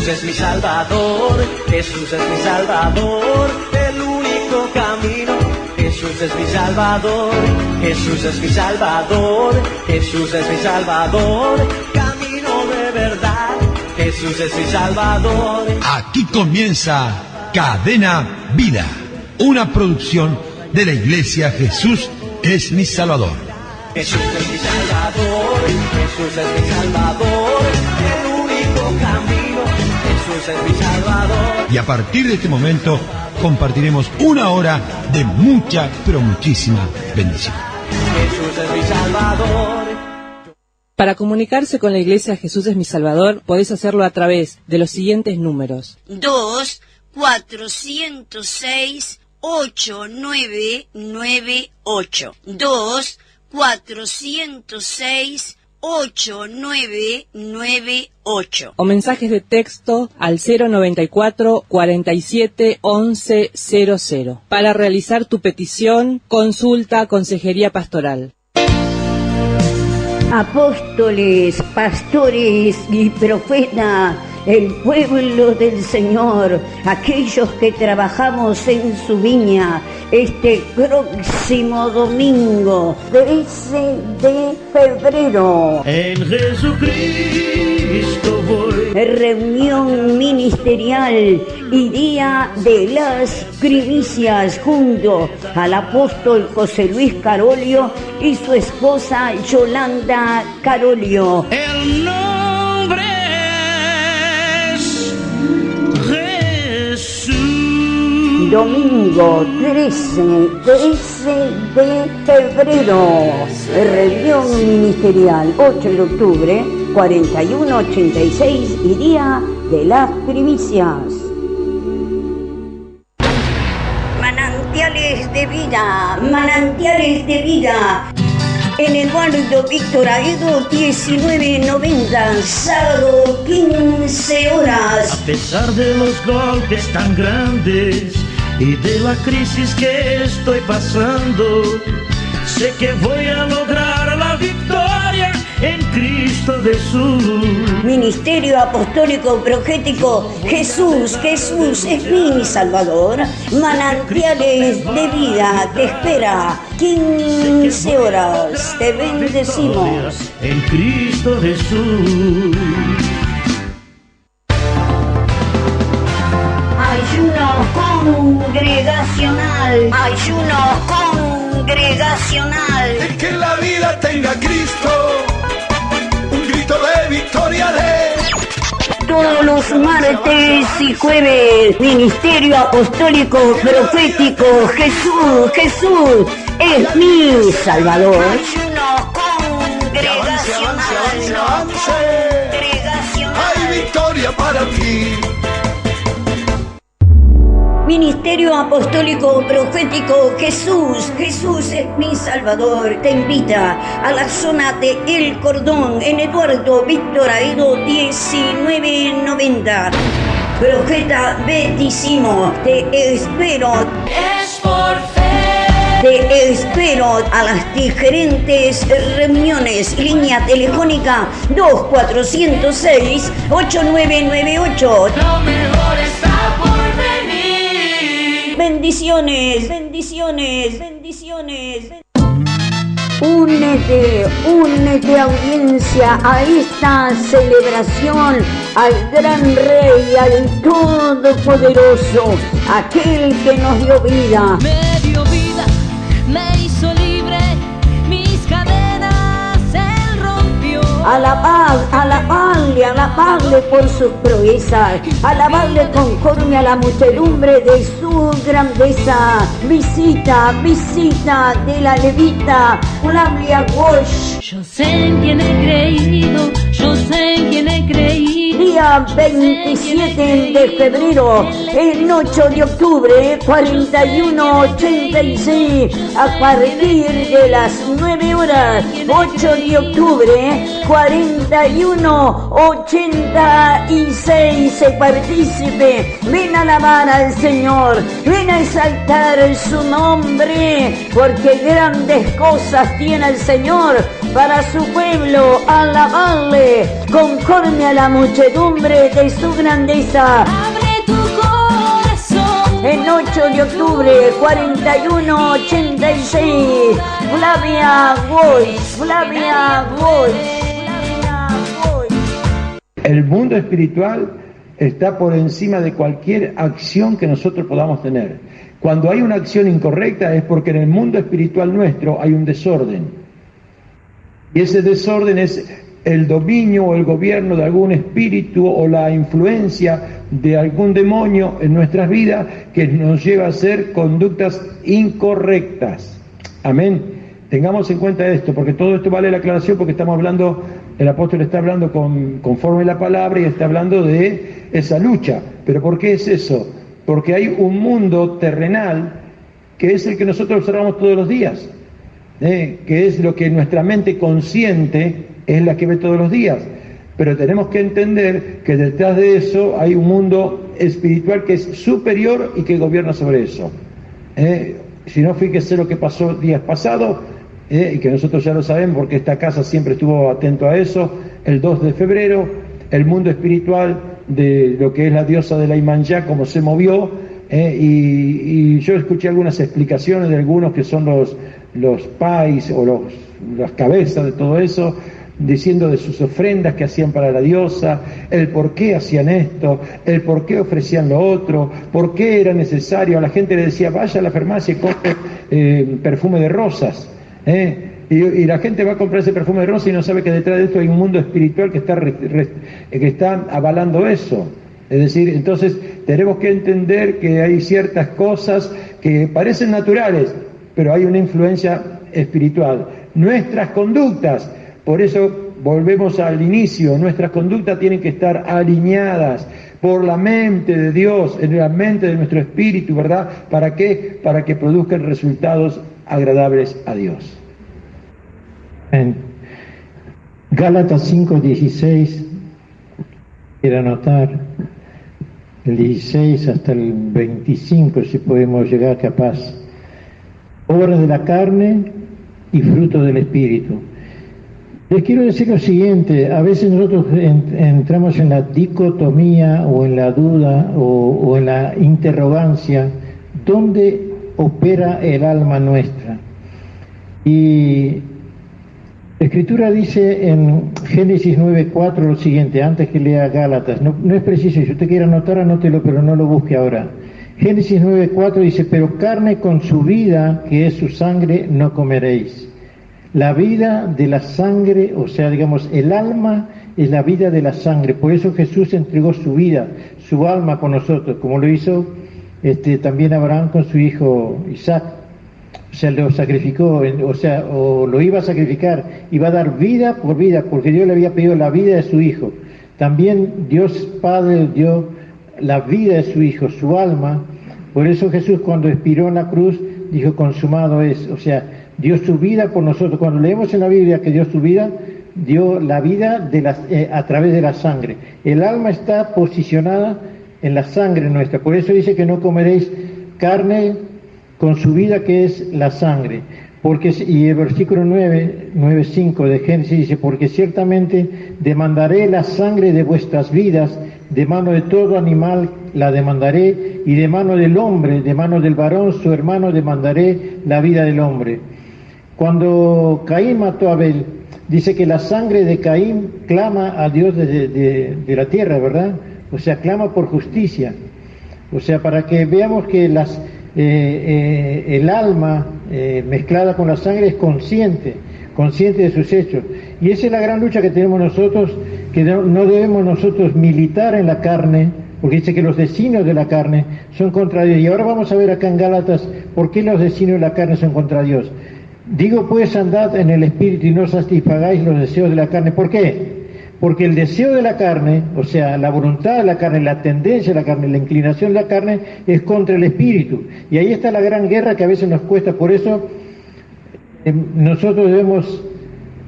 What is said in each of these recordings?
es mi Salvador, Jesús es mi Salvador, el único camino. Jesús es mi Salvador, Jesús es mi Salvador, Jesús es mi Salvador, camino de verdad, Jesús es mi Salvador. Aquí comienza Cadena Vida, una producción de la Iglesia Jesús es mi Salvador. Jesús es mi Salvador, Jesús es mi Salvador, el único camino, Jesús es mi Salvador. Y a partir de este momento compartiremos una hora de mucha, pero muchísima bendición. Jesús es mi Salvador. Para comunicarse con la Iglesia Jesús es mi Salvador, podés hacerlo a través de los siguientes números. 2-406-8998. 2-406-8998. O mensajes de texto al 094 47 11 00 para realizar tu petición, consulta, consejería pastoral. Apóstoles, pastores y profetas, el pueblo del Señor, aquellos que trabajamos en su viña, este próximo domingo, 13 de febrero. En Jesucristo voy. Reunión ministerial y día de las primicias junto al apóstol José Luis Carolio y su esposa Yolanda Carolio. El nombre es Jesús. Domingo 13 de febrero, reunión ministerial 8 de octubre, 4186 y día de las primicias. Manantiales de vida, manantiales de vida. En Eduardo Víctor Aedo 1990, sábado 15 horas. A pesar de los golpes tan grandes y de la crisis que estoy pasando, sé que voy a lograr la victoria en Cristo Jesús. Ministerio Apostólico Profético Jesús, Jesús es mi Salvador. Manantiales de vida te espera. 15 horas. Te bendecimos. En Cristo Jesús. Ayuno congregacional. Ayuno congregacional. El que en la vida tenga Cristo, un grito de victoria de... Todos los martes y jueves, Ministerio Apostólico Profético Jesús, Jesús es mi Salvador. Ayuno congregacional. Avance. Hay victoria para ti. Ministerio Apostólico Profético Jesús, Jesús es mi Salvador, te invita a la zona de El Cordón, en Eduardo Víctor Aedo 1990. Profeta Betísimo, te espero. Es por fe. Te espero a las diferentes reuniones. Línea telefónica 2-406-8998. Lo mejor está por venir. Bendiciones, bendiciones, bendiciones. Únete audiencia a esta celebración al gran Rey, al Todopoderoso, aquel que nos dio vida. Me dio vida, me hizo libre, mis cadenas él rompió. Alabarle por sus proezas, alabarle conforme a la muchedumbre de su grandeza. Visita de la levita Flavia Walsh. Yo sé en quién he creído, yo sé en quién he creído. Día 27 de febrero, el 8 de octubre, 4186, a partir de las 9 horas, 8 de octubre, 4186, se partícipe, ven a alabar al Señor, ven a exaltar su nombre, porque grandes cosas tiene el Señor para su pueblo, alabarle conforme a la muchedumbre muchedumbre de su grandeza. Abre tu corazón. En 8 de octubre, 4186, Flavia Walsh, Flavia Walsh, Flavia Walsh. El mundo espiritual está por encima de cualquier acción que nosotros podamos tener. Cuando hay una acción incorrecta es porque en el mundo espiritual nuestro hay un desorden. Y ese desorden es el dominio o el gobierno de algún espíritu o la influencia de algún demonio en nuestras vidas que nos lleva a hacer conductas incorrectas. Amén. Tengamos en cuenta esto, porque todo esto vale la aclaración, porque estamos hablando, el apóstol está hablando conforme a la palabra y está hablando de esa lucha. ¿Pero por qué es eso? Porque hay un mundo terrenal que es el que nosotros observamos todos los días, que es lo que nuestra mente consciente es la que ve todos los días. Pero tenemos que entender que detrás de eso hay un mundo espiritual que es superior y que gobierna sobre eso. Si no, fíjese lo que pasó días pasados, y que nosotros ya lo sabemos porque esta casa siempre estuvo atento a eso. El 2 de febrero, el mundo espiritual de lo que es la diosa de la Iyamyá, cómo se movió, y yo escuché algunas explicaciones de algunos que son los pais o las cabezas de todo eso, diciendo de sus ofrendas que hacían para la diosa, el por qué hacían esto, el por qué ofrecían lo otro, por qué era necesario. A la gente le decía, vaya a la farmacia y compre perfume de rosas, y la gente va a comprar ese perfume de rosas y no sabe que detrás de esto hay un mundo espiritual que está avalando eso. Es decir, entonces tenemos que entender que hay ciertas cosas que parecen naturales, pero hay una influencia espiritual. Nuestras conductas, por eso volvemos al inicio, nuestras conductas tienen que estar alineadas por la mente de Dios, en la mente de nuestro espíritu, ¿verdad? ¿Para qué? Para que produzcan resultados agradables a Dios. En Gálatas 5:16, quiero anotar el 16 hasta el 25, si podemos llegar capaz. Obras de la carne y fruto del espíritu. Les quiero decir lo siguiente: a veces nosotros entramos en la dicotomía o en la duda o en la interrogancia, ¿dónde opera el alma nuestra? Y la Escritura dice en Génesis 9:4 lo siguiente, antes que lea Gálatas, no es preciso, si usted quiere anotar, anótelo, pero no lo busque ahora. Génesis 9:4 dice, pero carne con su vida, que es su sangre, no comeréis. La vida de la sangre, o sea, digamos, el alma es la vida de la sangre. Por eso Jesús entregó su vida, su alma con nosotros, como lo hizo también Abraham con su hijo Isaac. O sea, lo sacrificó, o lo iba a sacrificar, iba a dar vida por vida, porque Dios le había pedido la vida de su hijo. También Dios Padre dio la vida de su hijo, su alma. Por eso Jesús, cuando expiró en la cruz, dijo, consumado es. O sea, dio su vida por nosotros. Cuando leemos en la Biblia que dio su vida, dio la vida a través de la sangre. El alma está posicionada en la sangre nuestra. Por eso dice que no comeréis carne con su vida, que es la sangre. Y el versículo 9:5 de Génesis dice, porque ciertamente demandaré la sangre de vuestras vidas, de mano de todo animal la demandaré, y de mano del hombre, de mano del varón, su hermano, demandaré la vida del hombre. Cuando Caín mató a Abel, dice que la sangre de Caín clama a Dios de la tierra, ¿verdad? O sea, clama por justicia. O sea, para que veamos que el alma mezclada con la sangre es consciente de sus hechos. Y esa es la gran lucha que tenemos nosotros, que no debemos nosotros militar en la carne, porque dice que los designios de la carne son contra Dios. Y ahora vamos a ver acá en Gálatas por qué los designios de la carne son contra Dios. Digo pues, andad en el espíritu y no satisfagáis los deseos de la carne. ¿Por qué? Porque el deseo de la carne, o sea, la voluntad de la carne, la tendencia de la carne, la inclinación de la carne, es contra el espíritu. Y ahí está la gran guerra que a veces nos cuesta. Por eso nosotros debemos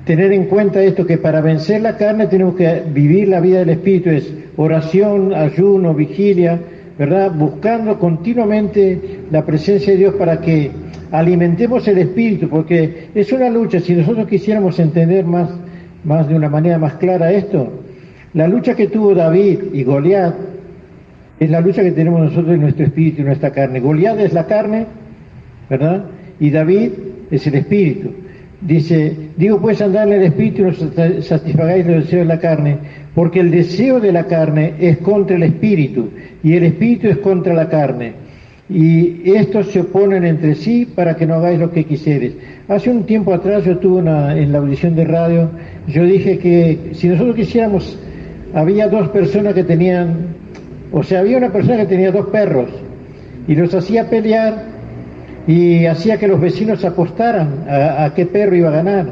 tener en cuenta esto, que para vencer la carne tenemos que vivir la vida del espíritu. Es oración, ayuno, vigilia, ¿verdad? Buscando continuamente la presencia de Dios para que alimentemos el espíritu, porque es una lucha. Si nosotros quisiéramos entender más de una manera más clara esto, La lucha que tuvo David y Goliat es la lucha que tenemos nosotros en nuestro espíritu y nuestra carne. Goliat es la carne, ¿verdad? Y David es el espíritu. Dice, digo pues andad en el espíritu y no satisfagáis los deseos de la carne, porque el deseo de la carne es contra el espíritu y el espíritu es contra la carne. Y estos se oponen entre sí para que no hagáis lo que quisieres. Hace un tiempo atrás yo tuve en la audición de radio, yo dije que si nosotros quisiéramos, había dos personas que tenían, o sea, había una persona que tenía dos perros y los hacía pelear y hacía que los vecinos apostaran a qué perro iba a ganar.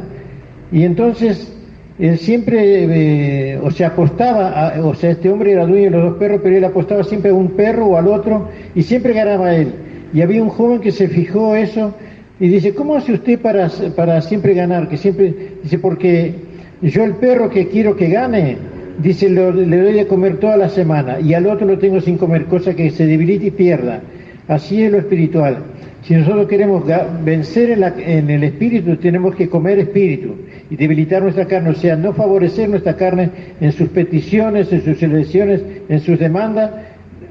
Y entonces él siempre, apostaba, este hombre era dueño de los dos perros, pero él apostaba siempre a un perro o al otro y siempre ganaba él. Y había un joven que se fijó eso y dice, ¿cómo hace usted para siempre ganar? Que siempre, dice, porque yo el perro que quiero que gane, dice, le doy de comer toda la semana y al otro lo tengo sin comer, cosa que se debilite y pierda. Así es lo espiritual. Si nosotros queremos vencer en el espíritu, tenemos que comer espíritu y debilitar nuestra carne, o sea, no favorecer nuestra carne en sus peticiones, en sus elecciones, en sus demandas,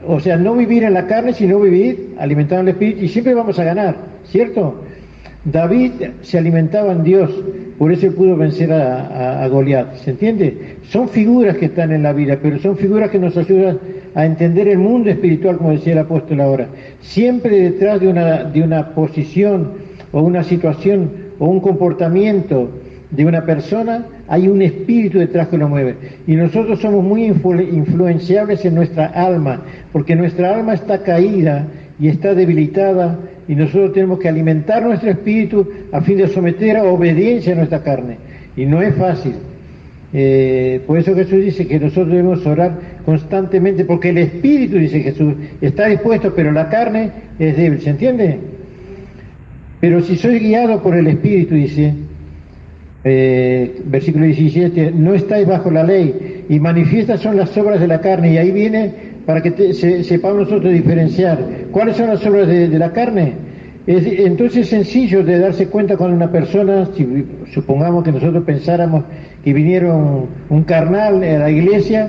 o sea, no vivir en la carne, sino vivir alimentando el espíritu y siempre vamos a ganar, ¿cierto? David se alimentaba en Dios, por eso él pudo vencer a Goliat, ¿se entiende? Son figuras que están en la vida, pero son figuras que nos ayudan a entender el mundo espiritual, como decía el apóstol ahora. Siempre detrás de una posición o una situación o un comportamiento de una persona hay un espíritu detrás que lo mueve. Y nosotros somos muy influenciables en nuestra alma, porque nuestra alma está caída y está debilitada, y nosotros tenemos que alimentar nuestro espíritu a fin de someter a obediencia a nuestra carne. Y no es fácil. Por eso Jesús dice que nosotros debemos orar constantemente, porque el espíritu, dice Jesús, está dispuesto, pero la carne es débil, ¿se entiende? Pero si soy guiado por el espíritu, dice, versículo 17, no estáis bajo la ley, y manifiestas son las obras de la carne, y ahí viene para que sepamos nosotros diferenciar. ¿Cuáles son las obras de la carne? Entonces es sencillo de darse cuenta cuando una persona, si supongamos que nosotros pensáramos que vinieron un carnal a la iglesia,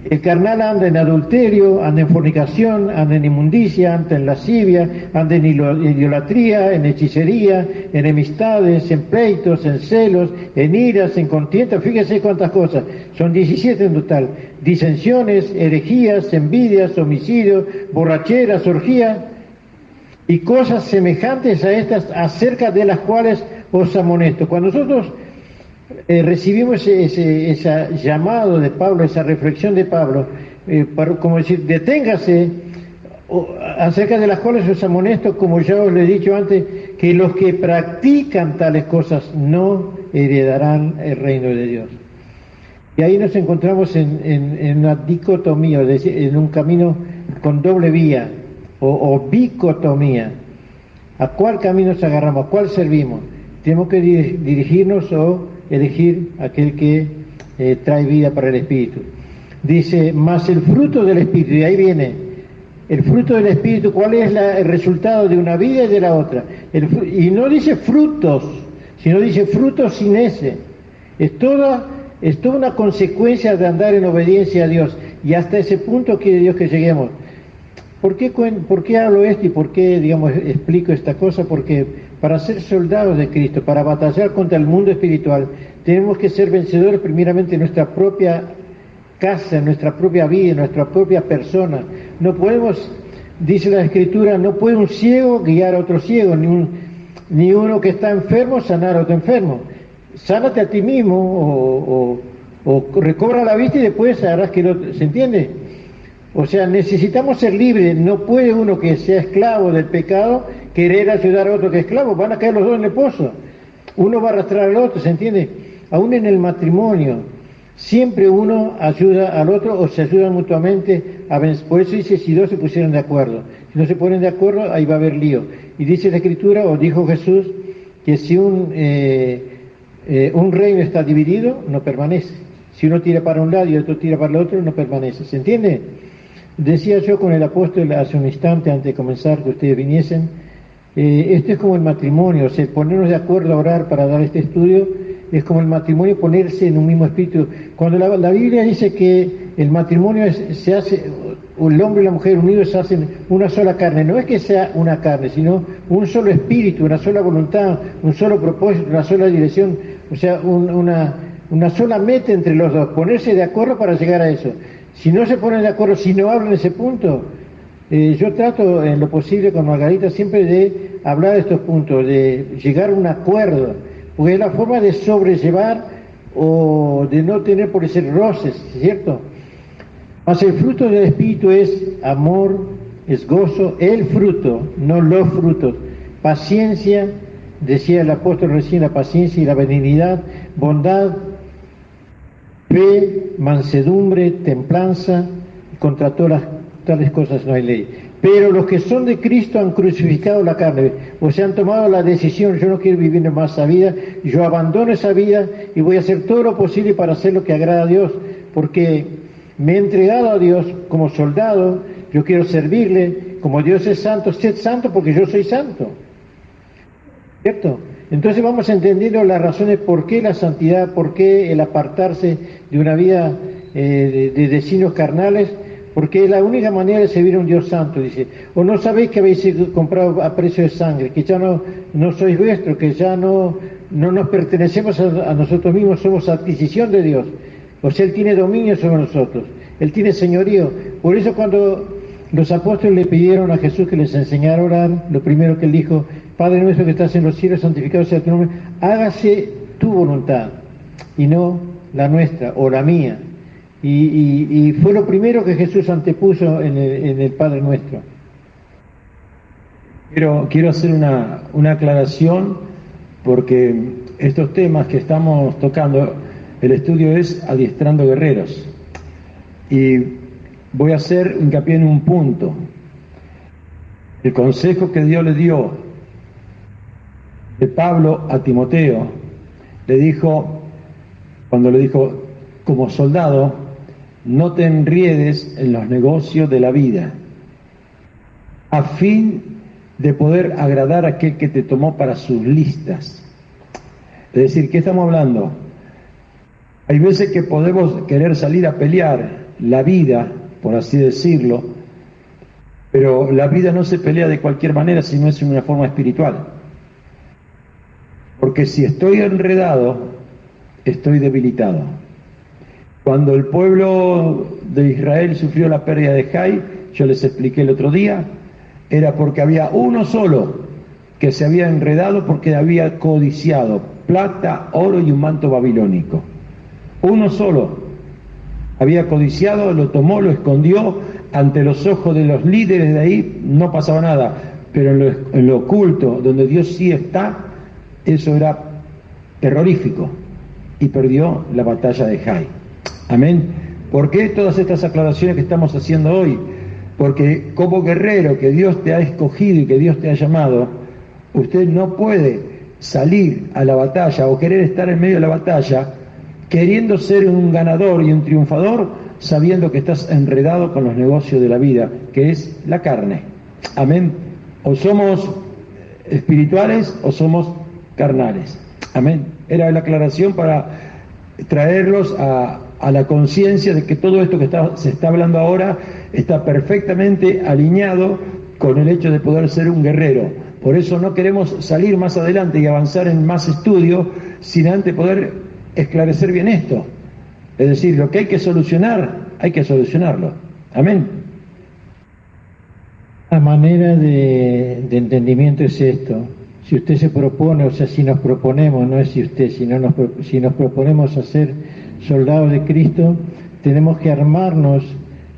el carnal anda en adulterio, anda en fornicación, anda en inmundicia, anda en lascivia, anda en idolatría, en hechicería, en enemistades, en pleitos, en celos, en iras, en contiendas, fíjese cuántas cosas, son 17 en total, disensiones, herejías, envidias, homicidios, borracheras, orgías, y cosas semejantes a estas, acerca de las cuales os amonesto. Cuando nosotros recibimos ese llamado de Pablo, esa reflexión de Pablo, como decir, deténgase, acerca de las cuales os amonesto, como ya os lo he dicho antes, que los que practican tales cosas no heredarán el reino de Dios. Y ahí nos encontramos en una dicotomía, es decir, en un camino con doble vía, o bicotomía. ¿A cuál camino nos agarramos? ¿A cuál servimos? Tenemos que dirigirnos o elegir aquel que trae vida para el espíritu. Dice, más el fruto del espíritu, y ahí viene, el fruto del espíritu, ¿cuál es el resultado de una vida y de la otra? Y no dice frutos, sino dice frutos sin ese. Es toda una consecuencia de andar en obediencia a Dios, y hasta ese punto quiere Dios que lleguemos. ¿Por qué hablo esto y por qué, explico esta cosa? Porque para ser soldados de Cristo, para batallar contra el mundo espiritual, tenemos que ser vencedores primeramente en nuestra propia casa, en nuestra propia vida, en nuestra propia persona. No podemos, dice la Escritura, no puede un ciego guiar a otro ciego, ni uno que está enfermo sanar a otro enfermo. Sánate a ti mismo o recobra la vista y después harás que lo... ¿Se entiende? O sea, necesitamos ser libres. No puede uno que sea esclavo del pecado querer ayudar a otro que es esclavo. Van a caer los dos en el pozo. Uno va a arrastrar al otro, ¿se entiende? Aún en el matrimonio, siempre uno ayuda al otro o se ayudan mutuamente a vencer. Por eso dice, si dos se pusieron de acuerdo. Si no se ponen de acuerdo, ahí va a haber lío. Y dice la Escritura, o dijo Jesús, que si un reino está dividido, no permanece. Si uno tira para un lado y otro tira para el otro, no permanece. ¿Se entiende? Decía yo con el apóstol hace un instante, antes de comenzar, que ustedes viniesen, esto es como el matrimonio, o sea, ponernos de acuerdo a orar para dar este estudio es como el matrimonio ponerse en un mismo espíritu. Cuando la Biblia dice que el matrimonio se hace, el hombre y la mujer unidos se hacen una sola carne, no es que sea una carne, sino un solo espíritu, una sola voluntad, un solo propósito, una sola dirección, o sea, una sola meta entre los dos, ponerse de acuerdo para llegar a eso. Si no se ponen de acuerdo, si no hablan ese punto, yo trato en lo posible con Margarita siempre de hablar de estos puntos, de llegar a un acuerdo, porque es la forma de sobrellevar o de no tener por decir roces, ¿cierto? Mas el fruto del Espíritu es amor, es gozo, el fruto, no los frutos, paciencia, decía el apóstol recién, la paciencia y la benignidad, bondad, fe, mansedumbre, templanza, y contra todas tales cosas no hay ley. Pero los que son de Cristo han crucificado la carne, o sea, han tomado la decisión, yo no quiero vivir más esa vida, yo abandono esa vida y voy a hacer todo lo posible para hacer lo que agrada a Dios, porque me he entregado a Dios como soldado, yo quiero servirle, como Dios es santo, sed santo porque yo soy santo, ¿cierto? Entonces vamos entendiendo las razones por qué la santidad, por qué el apartarse de una vida de designios carnales, porque es la única manera de servir a un Dios santo, dice. O no sabéis que habéis sido comprado a precio de sangre, que ya no sois vuestros, que ya no nos pertenecemos a nosotros mismos, somos adquisición de Dios. O sea, Él tiene dominio sobre nosotros, Él tiene señorío. Por eso cuando los apóstoles le pidieron a Jesús que les enseñara a orar, lo primero que Él dijo, Padre nuestro que estás en los cielos, santificado sea tu nombre, hágase tu voluntad, y no la nuestra o la mía. Y fue lo primero que Jesús antepuso en el Padre Nuestro. Quiero hacer una aclaración, porque estos temas que estamos tocando, el estudio es adiestrando guerreros. Y voy a hacer hincapié en un punto. El consejo que Dios le dio de Pablo a Timoteo, cuando le dijo, como soldado, no te enriedes en los negocios de la vida, a fin de poder agradar a aquel que te tomó para sus listas. Es decir, ¿qué estamos hablando? Hay veces que podemos querer salir a pelear la vida, por así decirlo, pero la vida no se pelea de cualquier manera, sino es en una forma espiritual. Porque si estoy enredado, estoy debilitado. Cuando el pueblo de Israel sufrió la pérdida de Jai, yo les expliqué el otro día, era porque había uno solo que se había enredado porque había codiciado plata, oro y un manto babilónico. Uno solo había codiciado, lo tomó, lo escondió ante los ojos de los líderes de ahí, no pasaba nada, pero en lo oculto, donde Dios sí está, eso era terrorífico y perdió la batalla de Jai. Amén. ¿Por qué todas estas aclaraciones que estamos haciendo hoy? Porque como guerrero que Dios te ha escogido y que Dios te ha llamado, usted no puede salir a la batalla o querer estar en medio de la batalla queriendo ser un ganador y un triunfador, sabiendo que estás enredado con los negocios de la vida, que es la carne. Amén. O somos espirituales o somos carnales. Amén. Era la aclaración para traerlos a la conciencia de que todo esto que se está hablando ahora está perfectamente alineado con el hecho de poder ser un guerrero. Por eso no queremos salir más adelante y avanzar en más estudios sin antes poder esclarecer bien esto. Es decir, lo que hay que solucionarlo. Amén. La manera de entendimiento es esto. Si usted se propone, o sea, si nos proponemos, no es si usted, si nos proponemos a ser soldados de Cristo, tenemos que armarnos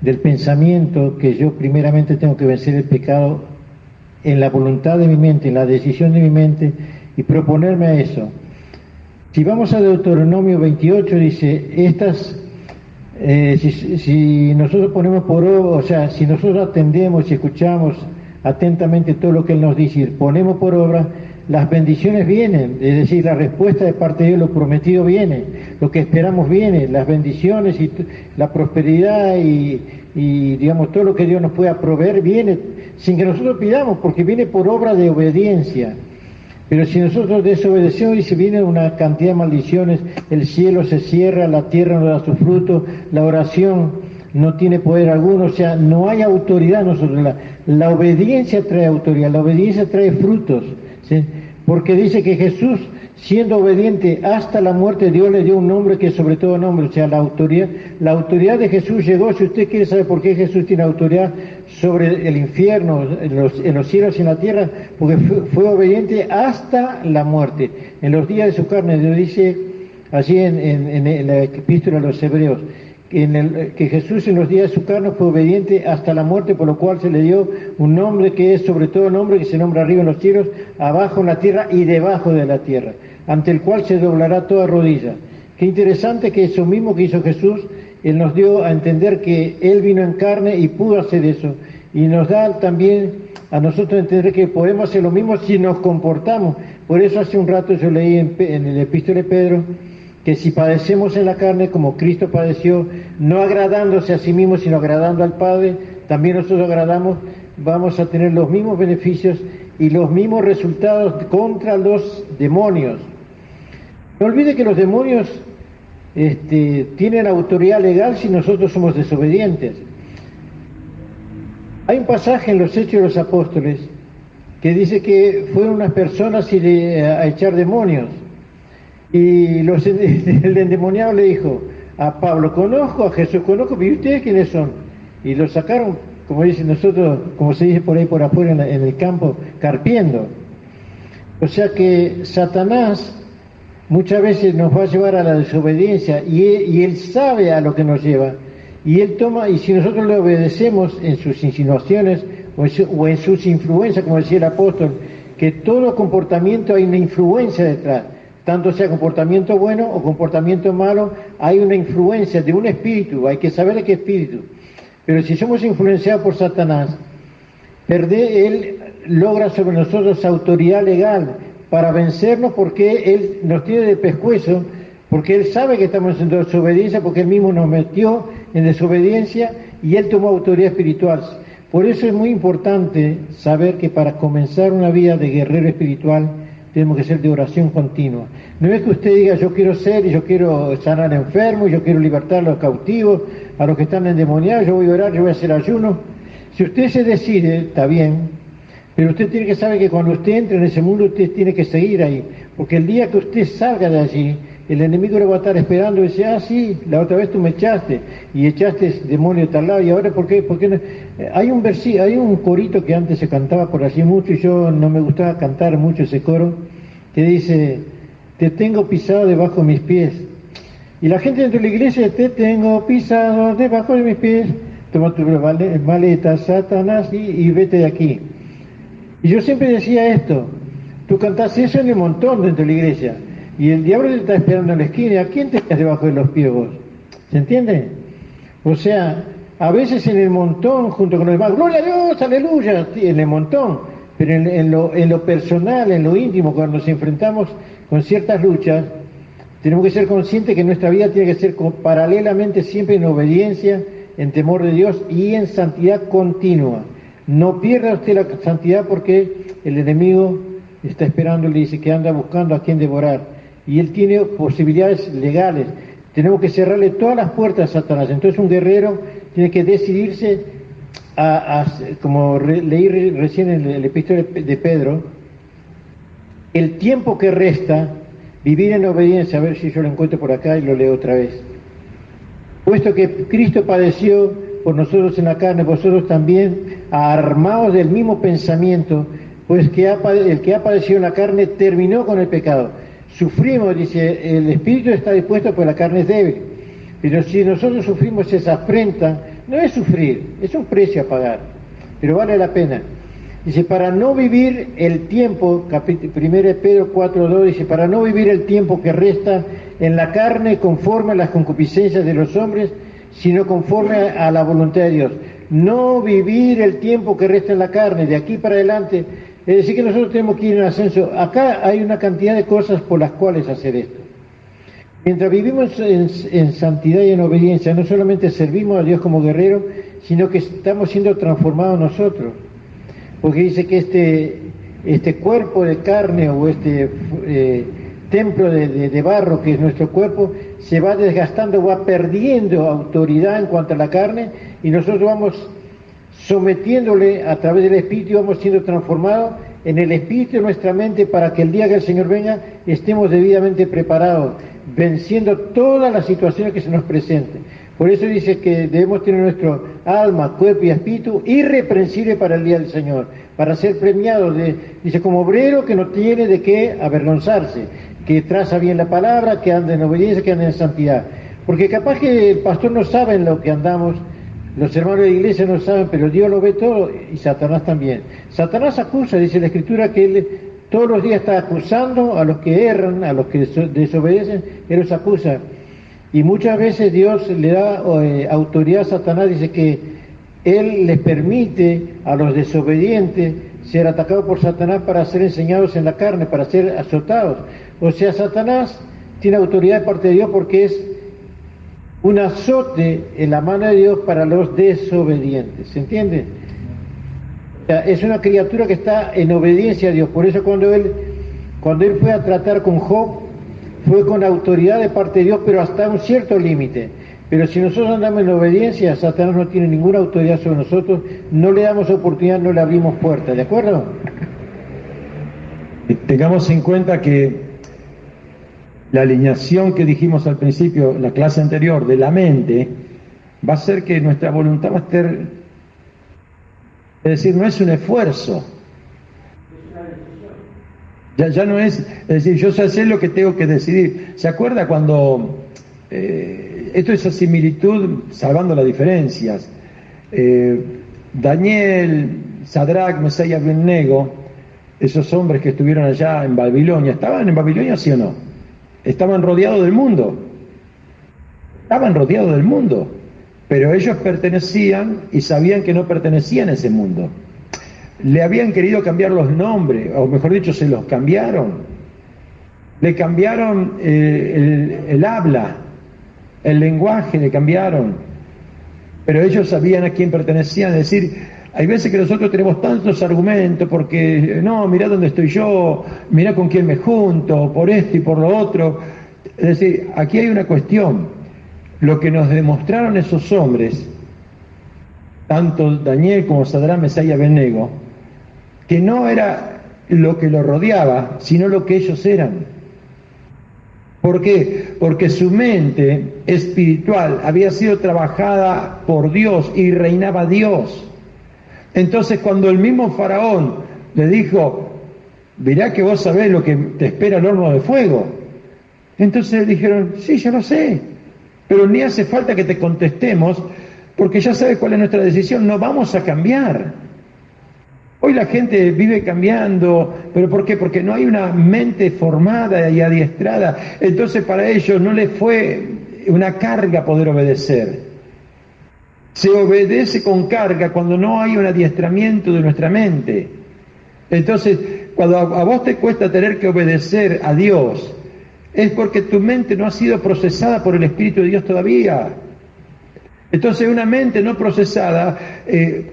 del pensamiento que yo primeramente tengo que vencer el pecado en la voluntad de mi mente, en la decisión de mi mente, y proponerme a eso. Si vamos a Deuteronomio 28, dice, si nosotros ponemos por obra, o sea, si nosotros atendemos y escuchamos atentamente todo lo que Él nos dice, ponemos por obra, las bendiciones vienen, es decir, la respuesta de parte de Dios, lo prometido viene, lo que esperamos viene, las bendiciones y la prosperidad y digamos todo lo que Dios nos pueda proveer viene sin que nosotros pidamos, porque viene por obra de obediencia. Pero si nosotros desobedecemos, y se viene una cantidad de maldiciones, el cielo se cierra, la tierra no da su fruto, la oración no tiene poder alguno, o sea, no hay autoridad nosotros. La obediencia trae autoridad, la obediencia trae frutos, ¿sí? Porque dice que Jesús, siendo obediente hasta la muerte, Dios le dio un nombre que es sobre todo nombre, o sea, la autoridad de Jesús llegó. Si usted quiere saber por qué Jesús tiene autoridad sobre el infierno, en los cielos y en la tierra, porque fue obediente hasta la muerte. En los días de su carne, Dios dice así en la epístola a los Hebreos, que Jesús en los días de su carne fue obediente hasta la muerte, por lo cual se le dio un nombre que es sobre todo nombre, que se nombra arriba en los cielos, abajo en la tierra y debajo de la tierra, ante el cual se doblará toda rodilla. Qué interesante que eso mismo que hizo Jesús, Él nos dio a entender que Él vino en carne y pudo hacer eso, y nos da también a nosotros entender que podemos hacer lo mismo si nos comportamos. Por eso hace un rato yo leí en el epístola de Pedro, que si padecemos en la carne como Cristo padeció, no agradándose a sí mismo, sino agradando al Padre, también nosotros vamos a tener los mismos beneficios y los mismos resultados contra los demonios. No olvide que los demonios tienen autoridad legal si nosotros somos desobedientes. Hay un pasaje en los Hechos de los Apóstoles que dice que fueron unas personas a echar demonios. Y el endemoniado le dijo a Pablo: conozco a Jesús, conozco, ¿y ustedes quiénes son? Y lo sacaron, como dicen nosotros, como se dice por ahí por afuera en el campo, carpiendo. O sea que Satanás muchas veces nos va a llevar a la desobediencia, y él sabe a lo que nos lleva, y él toma, y si nosotros le obedecemos en sus insinuaciones o en sus influencias, como decía el apóstol, que todo comportamiento hay una influencia detrás. Tanto sea comportamiento bueno o comportamiento malo, hay una influencia de un espíritu, hay que saber de qué espíritu. Pero si somos influenciados por Satanás, él logra sobre nosotros autoridad legal para vencernos, porque él nos tiene de pescuezo, porque él sabe que estamos en desobediencia, porque él mismo nos metió en desobediencia y él tomó autoridad espiritual. Por eso es muy importante saber que para comenzar una vida de guerrero espiritual, tenemos que ser de oración continua. No es que usted diga: yo quiero ser, y yo quiero sanar enfermos, yo quiero libertar a los cautivos, a los que están endemoniados, yo voy a orar, yo voy a hacer ayuno. Si usted se decide, está bien, pero usted tiene que saber que cuando usted entre en ese mundo, usted tiene que seguir ahí, porque el día que usted salga de allí, el enemigo lo va a estar esperando y dice: ah, sí, la otra vez tú me echaste, y echaste demonio de tal lado, y ahora ¿por qué no? Hay un corito que antes se cantaba por allí mucho, y yo no me gustaba cantar mucho ese coro, que dice: te tengo pisado debajo de mis pies. Y la gente dentro de la iglesia: te tengo pisado debajo de mis pies, toma tu maleta, Satanás, y vete de aquí. Y yo siempre decía esto: tú cantás eso en el montón dentro de la iglesia, y el diablo te está esperando en la esquina. ¿A quién te estás debajo de los pies vos? ¿Se entiende? O sea, a veces en el montón, junto con los demás, ¡gloria a Dios, aleluya!, en el montón, pero en lo personal, en lo íntimo, cuando nos enfrentamos con ciertas luchas, tenemos que ser conscientes que nuestra vida tiene que ser paralelamente siempre en obediencia, en temor de Dios y en santidad continua. No pierda usted la santidad, porque el enemigo está esperando y le dice que anda buscando a quien devorar, y él tiene posibilidades legales. Tenemos que cerrarle todas las puertas a Satanás. Entonces un guerrero tiene que decidirse como leí recién en el epístola de Pedro, el tiempo que resta, vivir en obediencia. A ver si yo lo encuentro por acá y lo leo otra vez. Puesto que Cristo padeció por nosotros en la carne, vosotros también, armados del mismo pensamiento, pues el que ha padecido en la carne terminó con el pecado. Sufrimos, dice, el espíritu está dispuesto, pues la carne es débil. Pero si nosotros sufrimos esa afrenta, no es sufrir, es un precio a pagar, pero vale la pena. Dice: para no vivir el tiempo, 1 Pedro 4:2, dice: para no vivir el tiempo que resta en la carne conforme a las concupiscencias de los hombres, sino conforme a la voluntad de Dios. No vivir el tiempo que resta en la carne, de aquí para adelante. Es decir, que nosotros tenemos que ir en ascenso. Acá hay una cantidad de cosas por las cuales hacer esto. Mientras vivimos en santidad y en obediencia, no solamente servimos a Dios como guerrero, sino que estamos siendo transformados nosotros. Porque dice que este cuerpo de carne o este templo de barro que es nuestro cuerpo, se va desgastando, va perdiendo autoridad en cuanto a la carne, y nosotros vamos sometiéndole a través del Espíritu, vamos siendo transformados en el Espíritu de nuestra mente para que el día que el Señor venga estemos debidamente preparados, venciendo todas las situaciones que se nos presenten. Por eso dice que debemos tener nuestro alma, cuerpo y espíritu irreprensible para el día del Señor, para ser premiados, dice, como obrero que no tiene de qué avergonzarse, que traza bien la palabra, que anda en obediencia, que anda en santidad. Porque capaz que el pastor no sabe en lo que andamos, los hermanos de la iglesia no saben, pero Dios lo ve todo, y Satanás también. Satanás acusa, dice la Escritura, que él todos los días está acusando a los que erran, a los que desobedecen, él los acusa. Y muchas veces Dios le da autoridad a Satanás, dice que él les permite a los desobedientes ser atacados por Satanás para ser enseñados en la carne, para ser azotados. O sea, Satanás tiene autoridad de parte de Dios porque es un azote en la mano de Dios para los desobedientes, ¿se entiende? O sea, es una criatura que está en obediencia a Dios. Por eso cuando él fue a tratar con Job, fue con autoridad de parte de Dios, pero hasta un cierto límite. Pero si nosotros andamos en obediencia, Satanás no tiene ninguna autoridad sobre nosotros, no le damos oportunidad, no le abrimos puertas, ¿de acuerdo? Tengamos en cuenta que la alineación que dijimos al principio, la clase anterior, de la mente, va a hacer que nuestra voluntad va a estar, es decir, no es un esfuerzo. Ya no es decir, yo sé lo que tengo que decidir. ¿Se acuerda cuando, esto es a similitud, salvando las diferencias, Daniel, Sadrach, Mesach y Abednego, esos hombres que estuvieron allá en Babilonia, ¿estaban en Babilonia, sí o no? Estaban rodeados del mundo, pero ellos pertenecían y sabían que no pertenecían a ese mundo. Le habían querido cambiar los nombres, o mejor dicho, se los cambiaron. Le cambiaron el habla, el lenguaje, le cambiaron. Pero ellos sabían a quién pertenecían. Es decir, hay veces que nosotros tenemos tantos argumentos porque, no, mirá dónde estoy yo, mirá con quién me junto, por esto y por lo otro. Es decir, aquí hay una cuestión. Lo que nos demostraron esos hombres, tanto Daniel como Sadrach, Mesach y Abednego, que no era lo que lo rodeaba, sino lo que ellos eran. ¿Por qué? Porque su mente espiritual había sido trabajada por Dios y reinaba Dios. Entonces, cuando el mismo faraón le dijo, mirá que vos sabés lo que te espera el horno de fuego, entonces le dijeron, sí, yo lo sé, pero ni hace falta que te contestemos, porque ya sabes cuál es nuestra decisión, no vamos a cambiar. Hoy la gente vive cambiando, ¿pero por qué? Porque no hay una mente formada y adiestrada. Entonces para ellos no les fue una carga poder obedecer. Se obedece con carga cuando no hay un adiestramiento de nuestra mente. Entonces, cuando a vos te cuesta tener que obedecer a Dios, es porque tu mente no ha sido procesada por el Espíritu de Dios todavía. Entonces una mente no procesada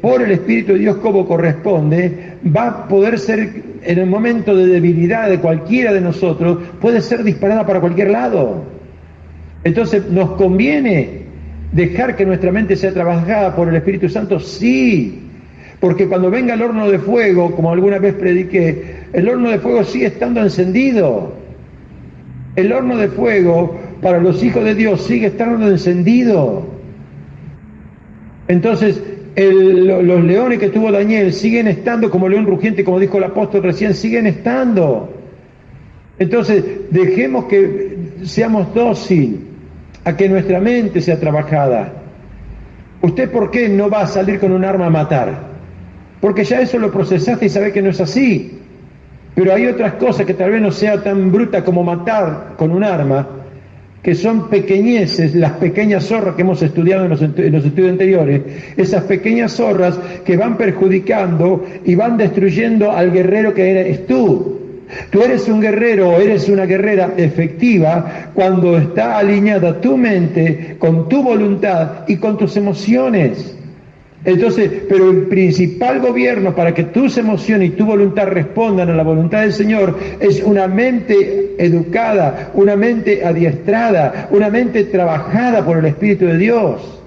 por el Espíritu de Dios como corresponde, va a poder ser, en el momento de debilidad de cualquiera de nosotros, puede ser disparada para cualquier lado. Entonces, ¿nos conviene dejar que nuestra mente sea trabajada por el Espíritu Santo? Sí, porque cuando venga el horno de fuego, como alguna vez prediqué, el horno de fuego sigue estando encendido. El horno de fuego para los hijos de Dios sigue estando encendido. Entonces, los leones que tuvo Daniel siguen estando como león rugiente, como dijo el apóstol recién, siguen estando. Entonces, dejemos que seamos dóciles a que nuestra mente sea trabajada. ¿Usted por qué no va a salir con un arma a matar? Porque ya eso lo procesaste y sabe que no es así. Pero hay otras cosas que tal vez no sea tan bruta como matar con un arma, que son pequeñeces, las pequeñas zorras que hemos estudiado en los estudios anteriores, esas pequeñas zorras que van perjudicando y van destruyendo al guerrero que eres tú. Tú eres un guerrero o eres una guerrera efectiva cuando está alineada tu mente con tu voluntad y con tus emociones. Entonces, pero el principal gobierno para que tus emociones y tu voluntad respondan a la voluntad del Señor es una mente educada, una mente adiestrada, una mente trabajada por el Espíritu de Dios.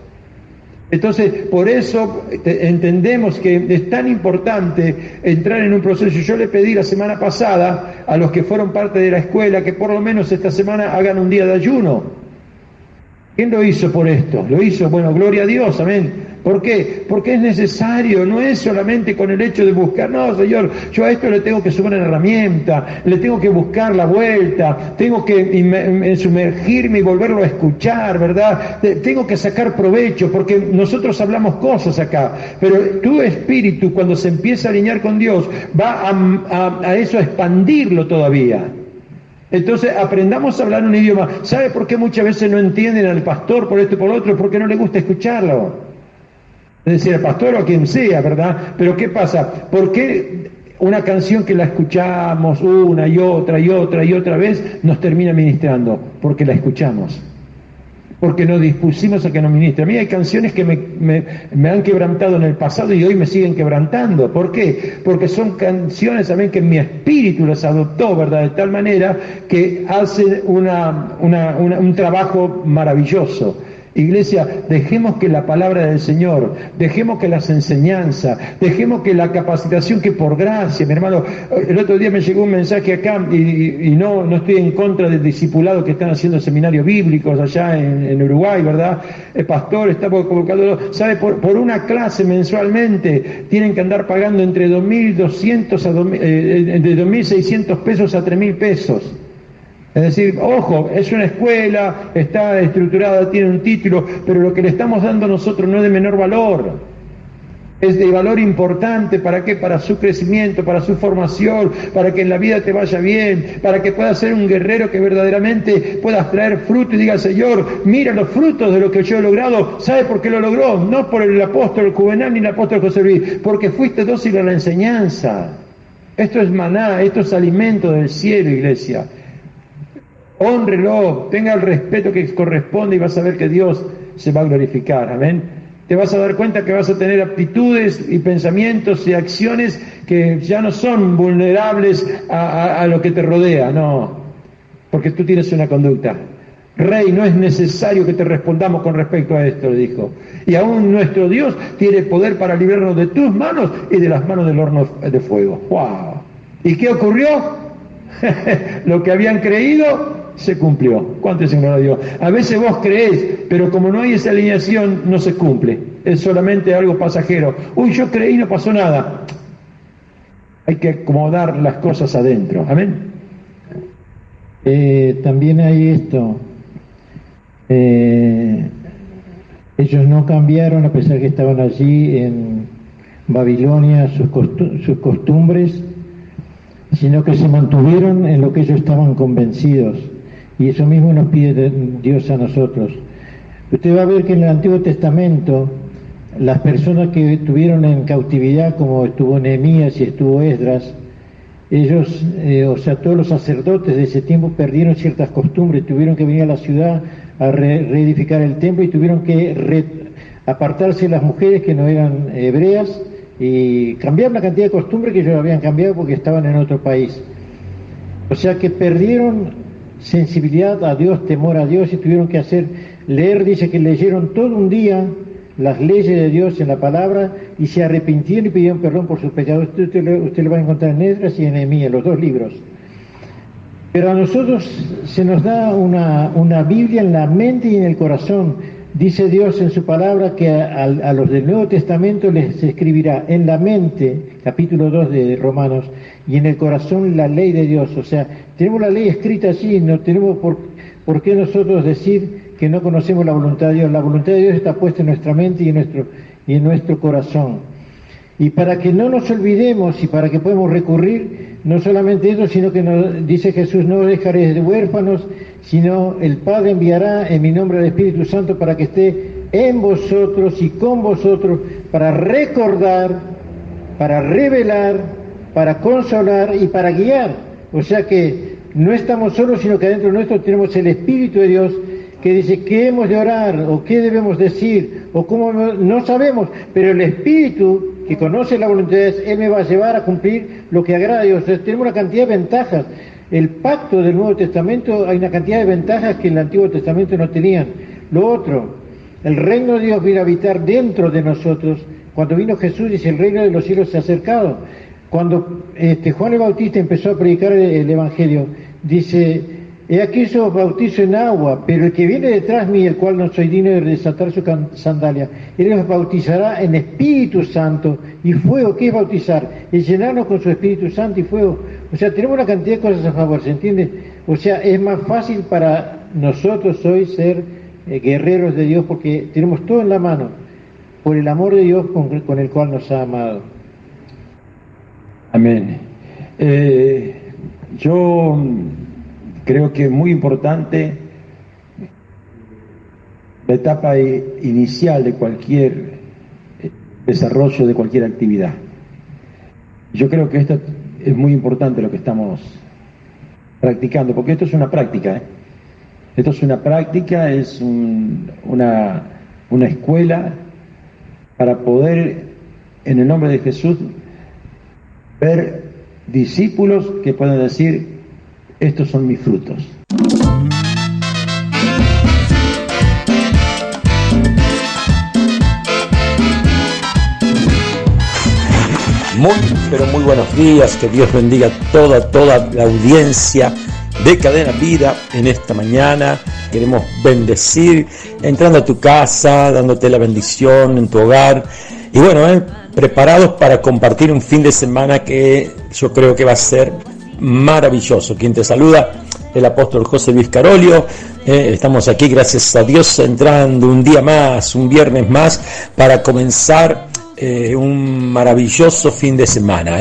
Entonces, por eso entendemos que es tan importante entrar en un proceso. Yo le pedí la semana pasada a los que fueron parte de la escuela que por lo menos esta semana hagan un día de ayuno. ¿Quién lo hizo por esto? Lo hizo, bueno, gloria a Dios, amén. ¿Por qué? Porque es necesario, no es solamente con el hecho de buscar, no, Señor, yo a esto le tengo que sumar una herramienta, le tengo que buscar la vuelta, tengo que sumergirme y volverlo a escuchar, ¿verdad? Tengo que sacar provecho, porque nosotros hablamos cosas acá, pero tu espíritu cuando se empieza a alinear con Dios va a eso, a expandirlo todavía. Entonces aprendamos a hablar un idioma. ¿Sabe por qué muchas veces no entienden al pastor por esto y por lo otro? Porque no les gusta escucharlo. Es decir, al pastor o a quien sea, ¿verdad? Pero ¿qué pasa? ¿Por qué una canción que la escuchamos una y otra y otra y otra vez nos termina ministrando? Porque la escuchamos. Porque nos dispusimos a que nos ministre. A mí hay canciones que me han quebrantado en el pasado y hoy me siguen quebrantando. ¿Por qué? Porque son canciones también que mi espíritu las adoptó, ¿verdad? De tal manera que hacen un trabajo maravilloso. Iglesia, dejemos que la palabra del Señor, dejemos que las enseñanzas, dejemos que la capacitación que por gracia, mi hermano, el otro día me llegó un mensaje acá y no estoy en contra del discipulado que están haciendo seminarios bíblicos allá en Uruguay, ¿verdad? El pastor está convocando, ¿sabe? Por una clase mensualmente tienen que andar pagando entre 2.200 de 2.600 pesos a 3.000 pesos. Es decir, ojo, es una escuela, está estructurada, tiene un título, pero lo que le estamos dando a nosotros no es de menor valor. Es de valor importante, ¿para qué? Para su crecimiento, para su formación, para que en la vida te vaya bien, para que puedas ser un guerrero que verdaderamente puedas traer fruto y diga, Señor, mira los frutos de lo que yo he logrado. ¿Sabe por qué lo logró? No por el apóstol Juvenal ni el apóstol José Luis, porque fuiste dócil a la enseñanza. Esto es maná, esto es alimento del cielo, iglesia. Hónrelo, tenga el respeto que corresponde y vas a ver que Dios se va a glorificar, amén. Te vas a dar cuenta que vas a tener aptitudes y pensamientos y acciones que ya no son vulnerables a lo que te rodea, no, porque tú tienes una conducta. Rey, no es necesario que te respondamos con respecto a esto, le dijo. Y aún nuestro Dios tiene poder para librarnos de tus manos y de las manos del horno de fuego. ¡Wow! ¿Y qué ocurrió? Lo que habían creído se cumplió. ¿Cuánto es en gloria a Dios? A veces vos creés, pero como no hay esa alineación, no se cumple. Es solamente algo pasajero. Uy, yo creí y no pasó nada. Hay que acomodar las cosas adentro. Amén. También hay esto. Ellos no cambiaron a pesar que estaban allí en Babilonia sus costumbres, sino que se mantuvieron en lo que ellos estaban convencidos. Y eso mismo nos pide Dios a nosotros. Usted va a ver que en el Antiguo Testamento, las personas que estuvieron en cautividad, como estuvo Nehemías y estuvo Esdras, ellos, todos los sacerdotes de ese tiempo perdieron ciertas costumbres, tuvieron que venir a la ciudad a reedificar el templo y tuvieron que apartarse las mujeres que no eran hebreas y cambiar una cantidad de costumbres que ellos habían cambiado porque estaban en otro país. O sea que perdieron sensibilidad a Dios, temor a Dios, y tuvieron que leer, dice que leyeron todo un día las leyes de Dios en la palabra y se arrepintieron y pidieron perdón por sus pecados. Usted lo va a encontrar en Esdras y en Nehemías, los dos libros. Pero a nosotros se nos da una Biblia en la mente y en el corazón. Dice Dios en su palabra que a los del Nuevo Testamento les escribirá en la mente, capítulo 2 de Romanos, y en el corazón la ley de Dios. O sea, tenemos la ley escrita allí, no tenemos por qué nosotros decir que no conocemos la voluntad de Dios. La voluntad de Dios está puesta en nuestra mente y en nuestro corazón. Y para que no nos olvidemos y para que podamos recurrir, no solamente eso, sino que nos dice Jesús, no os dejaré de huérfanos, sino el Padre enviará en mi nombre al Espíritu Santo para que esté en vosotros y con vosotros, para recordar, para revelar, para consolar y para guiar. O sea que no estamos solos, sino que adentro nuestro tenemos el Espíritu de Dios que dice qué hemos de orar o qué debemos decir o cómo no sabemos, pero el Espíritu que conoce la voluntad de Dios, Él me va a llevar a cumplir lo que agrada a Dios. Entonces, tenemos una cantidad de ventajas. El pacto del Nuevo Testamento, hay una cantidad de ventajas que en el Antiguo Testamento no tenían. Lo otro, el reino de Dios viene a habitar dentro de nosotros. Cuando vino Jesús, dice, el reino de los cielos se ha acercado. Cuando Juan el Bautista empezó a predicar el Evangelio, dice, he aquí yo os bautizo en agua, pero el que viene detrás mí, el cual no soy digno de desatar su sandalia, él os bautizará en Espíritu Santo y fuego. ¿Qué es bautizar? Es llenarnos con su Espíritu Santo y fuego. O sea, tenemos una cantidad de cosas a favor, ¿se entiende? O sea, es más fácil para nosotros hoy ser guerreros de Dios porque tenemos todo en la mano, por el amor de Dios con el cual nos ha amado. Amén. Yo creo que es muy importante la etapa inicial de cualquier desarrollo de cualquier actividad. Yo creo que esto es muy importante lo que estamos practicando, porque esto es una práctica, ¿eh? Esto es una práctica, es una escuela para poder, en el nombre de Jesús, ver discípulos que puedan decir, estos son mis frutos. Muy, pero muy buenos días, que Dios bendiga toda la audiencia de Cadena Vida en esta mañana. Queremos bendecir, entrando a tu casa, dándote la bendición en tu hogar. Y bueno, preparados para compartir un fin de semana que yo creo que va a ser maravilloso. Quien te saluda, el apóstol José Luis Carolio. Estamos aquí, gracias a Dios, entrando un día más, un viernes más, para comenzar un maravilloso fin de semana.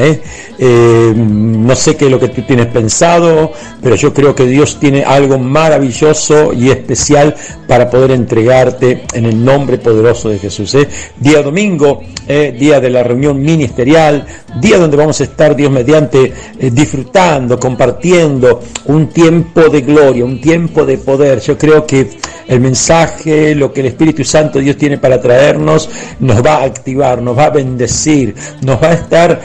No sé qué es lo que tú tienes pensado, pero yo creo que Dios tiene algo maravilloso y especial para poder entregarte en el nombre poderoso de Jesús. Día domingo, día de la reunión ministerial, día donde vamos a estar, Dios mediante, disfrutando, compartiendo un tiempo de gloria, un tiempo de poder. Yo creo que el mensaje, lo que el Espíritu Santo Dios tiene para traernos, nos va a activar, nos va a bendecir, nos va a estar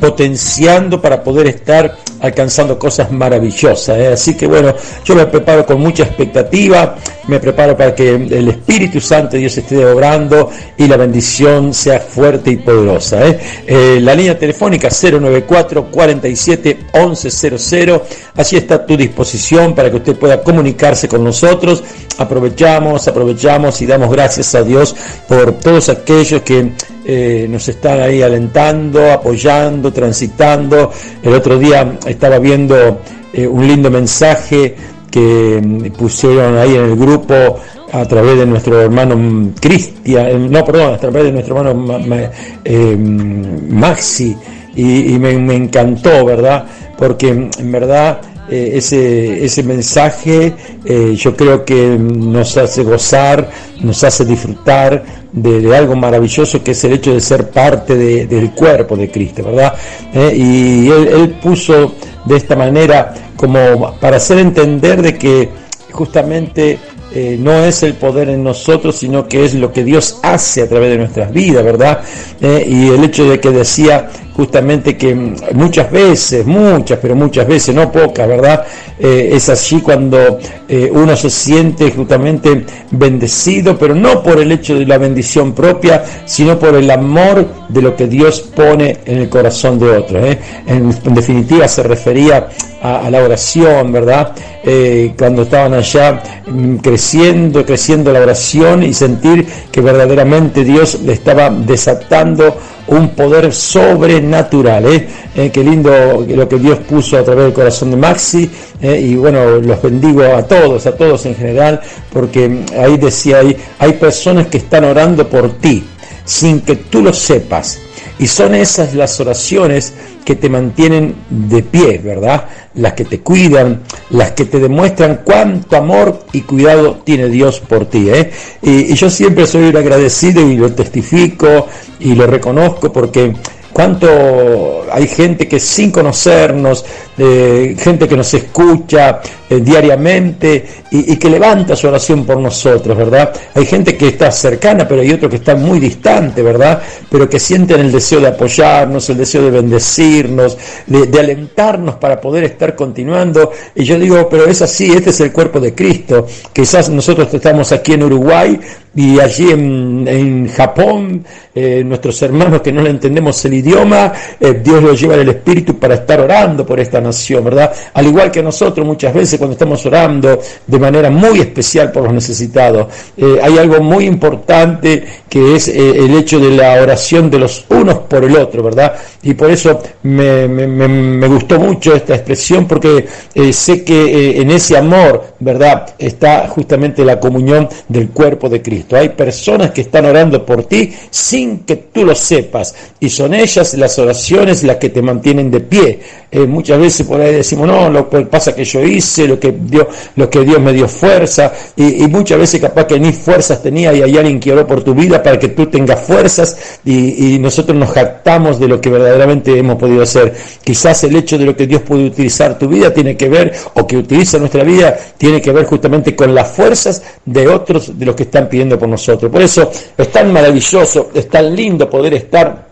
potenciando para poder estar alcanzando cosas maravillosas. Así que bueno, yo me preparo con mucha expectativa, me preparo para que el Espíritu Santo Dios esté obrando y la bendición sea fuerte y poderosa. La línea telefónica 094-47-1100, allí está a tu disposición para que usted pueda comunicarse con nosotros. Aprovechamos y damos gracias a Dios por todos aquellos que nos están ahí alentando, apoyando, transitando. El otro día estaba viendo un lindo mensaje que pusieron ahí en el grupo a través de nuestro hermano Cristian, a través de nuestro hermano Maxi, y me encantó, ¿verdad? Porque en verdad ese mensaje yo creo que nos hace gozar, nos hace disfrutar de algo maravilloso, que es el hecho de ser parte del cuerpo de Cristo, ¿verdad? Y él puso de esta manera como para hacer entender de que justamente no es el poder en nosotros, sino que es lo que Dios hace a través de nuestras vidas, ¿verdad? Y el hecho de que decía justamente que muchas veces, no pocas, ¿verdad? Es allí cuando uno se siente justamente bendecido, pero no por el hecho de la bendición propia, sino por el amor de lo que Dios pone en el corazón de otros. En definitiva se refería a la oración, ¿verdad? Cuando estaban allá creciendo la oración y sentir que verdaderamente Dios le estaba desatando un poder sobrenatural. Qué lindo lo que Dios puso a través del corazón de Maxi, y bueno, los bendigo a todos en general, porque ahí decía, hay personas que están orando por ti sin que tú lo sepas, y son esas las oraciones que te mantienen de pie, ¿verdad? Las que te cuidan, las que te demuestran cuánto amor y cuidado tiene Dios por ti, y yo siempre soy un agradecido y lo testifico y lo reconozco, porque cuánto hay gente que sin conocernos, gente que nos escucha diariamente y que levanta su oración por nosotros, ¿verdad? Hay gente que está cercana, pero hay otro que está muy distante, ¿verdad? Pero que sienten el deseo de apoyarnos, el deseo de bendecirnos, de alentarnos para poder estar continuando. Y yo digo, pero es así, este es el cuerpo de Cristo. Quizás nosotros estamos aquí en Uruguay y allí en Japón, nuestros hermanos que no le entendemos el idioma, Dios los lleva en el Espíritu para estar orando por esta nación, ¿verdad? Al igual que nosotros muchas veces cuando estamos orando de manera muy especial por los necesitados. Hay algo muy importante que es el hecho de la oración de los unos por el otro, ¿verdad? Y por eso me gustó mucho esta expresión, porque sé que en ese amor, ¿verdad?, está justamente la comunión del cuerpo de Cristo. Hay personas que están orando por ti sin que tú lo sepas, y son ellas las oraciones las que te mantienen de pie. Muchas veces por ahí decimos, no, lo que pasa que yo hice, lo que Dios me dio fuerza, y muchas veces capaz que ni fuerzas tenía y hay alguien que oró por tu vida para que tú tengas fuerzas, y nosotros nos jactamos de lo que verdaderamente hemos podido hacer. Quizás el hecho de lo que Dios puede utilizar tu vida tiene que ver, o que utiliza nuestra vida, tiene que ver justamente con las fuerzas de otros, de los que están pidiendo por nosotros. Por eso es tan maravilloso, es tan lindo poder estar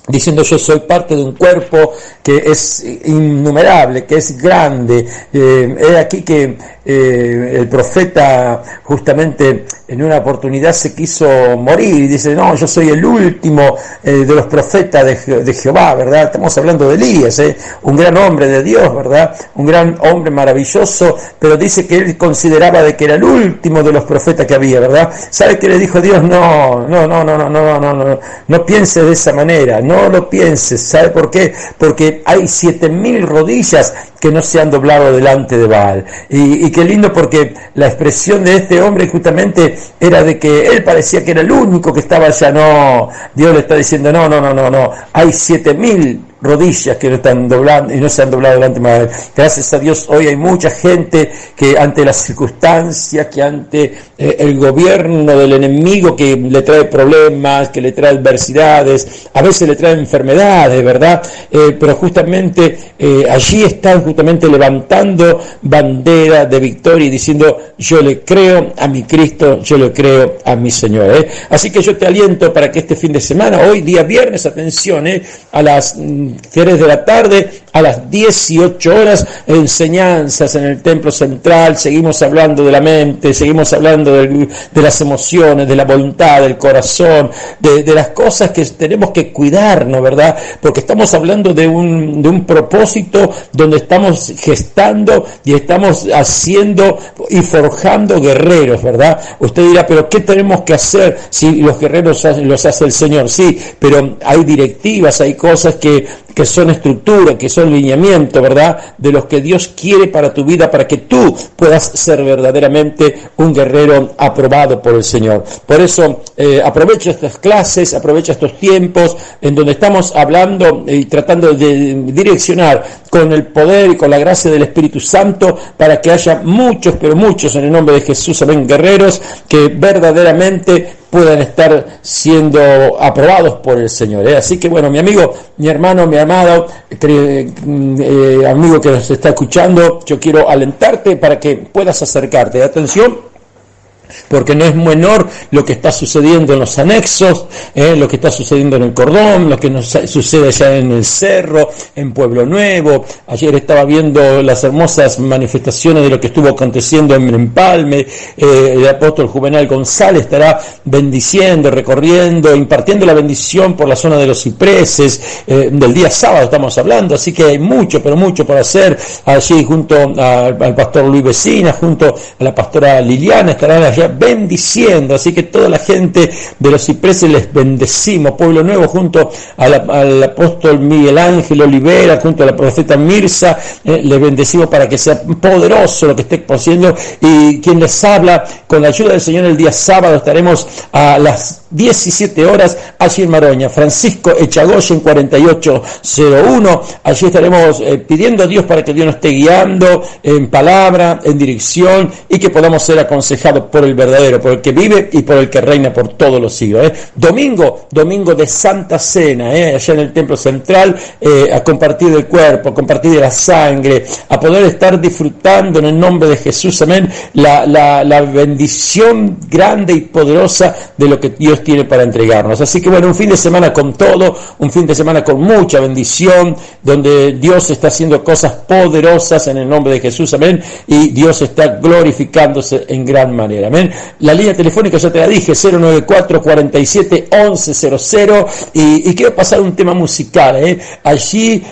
diciendo yo soy parte de un cuerpo que es innumerable, que es grande. Es aquí que el profeta justamente en una oportunidad se quiso morir y dice, no, yo soy el último de los profetas de Jehová, ¿verdad? Estamos hablando de Elías, un gran hombre de Dios, ¿verdad? Un gran hombre maravilloso, pero dice que él consideraba de que era el último de los profetas que había, ¿verdad? ¿Sabe qué le dijo Dios? No pienses de esa manera, no lo pienses. ¿Sabe por qué? Porque hay 7.000 rodillas que no se han doblado delante de Baal. Y qué lindo, porque la expresión de este hombre justamente era de que él parecía que era el único que estaba allá. No, Dios le está diciendo, no, hay 7.000 rodillas que no están doblando y no se han doblado delante de Él. Gracias a Dios hoy hay mucha gente que ante las circunstancias, que ante el gobierno del enemigo que le trae problemas, que le trae adversidades, a veces le trae enfermedades, ¿verdad? Pero justamente allí están justamente levantando bandera de victoria y diciendo, yo le creo a mi Cristo, yo le creo a mi Señor. Así que yo te aliento para que este fin de semana, hoy día viernes, atención, a las 3 de la tarde, a las 18 horas, enseñanzas en el templo central. Seguimos hablando de la mente, seguimos hablando de las emociones, de la voluntad, del corazón, de las cosas que tenemos que cuidarnos, ¿verdad? Porque estamos hablando de un propósito donde estamos gestando y estamos haciendo y forjando guerreros, ¿verdad? Usted dirá, pero ¿qué tenemos que hacer si los guerreros los hace el Señor? Sí, pero hay directivas, hay cosas que son estructura, que son lineamiento, ¿verdad? De los que Dios quiere para tu vida, para que tú puedas ser verdaderamente un guerrero aprobado por el Señor. Por eso, aprovecha estas clases, aprovecha estos tiempos en donde estamos hablando y tratando de direccionar con el poder y con la gracia del Espíritu Santo para que haya muchos, pero muchos, en el nombre de Jesús, amén, guerreros que verdaderamente puedan estar siendo aprobados por el Señor. Así que bueno, mi amigo, mi hermano, mi amado, amigo que nos está escuchando, yo quiero alentarte para que puedas acercarte. Atención, porque no es menor lo que está sucediendo en los anexos, lo que está sucediendo en el Cordón, lo que nos sucede allá en el Cerro, en Pueblo Nuevo. Ayer estaba viendo las hermosas manifestaciones de lo que estuvo aconteciendo en Empalme. El apóstol Juvenal González estará bendiciendo, recorriendo, impartiendo la bendición por la zona de los cipreses, del día sábado estamos hablando, así que hay mucho, pero mucho por hacer allí junto al pastor Luis Vecina, junto a la pastora Liliana, estarán allá bendiciendo. Así que toda la gente de los cipreses les bendecimos. Pueblo Nuevo junto al apóstol Miguel Ángel Olivera, junto a la profeta Mirza, les bendecimos para que sea poderoso lo que esté haciendo. Y quien les habla, con la ayuda del Señor, el día sábado estaremos a las 17 horas allí en Maroña, Francisco Echagoyen 4801. Allí estaremos pidiendo a Dios para que Dios nos esté guiando en palabra, en dirección, y que podamos ser aconsejados por el verdadero, por el que vive y por el que reina por todos los siglos. Domingo de Santa Cena, allá en el Templo Central, a compartir del cuerpo, a compartir de la sangre, a poder estar disfrutando en el nombre de Jesús, amén, la bendición grande y poderosa de lo que Dios tiene para entregarnos. Así que bueno, un fin de semana con todo, un fin de semana con mucha bendición, donde Dios está haciendo cosas poderosas en el nombre de Jesús, amén, y Dios está glorificándose en gran manera, amén. La línea telefónica ya te la dije, 094-47-1100, y quiero pasar un tema musical, allí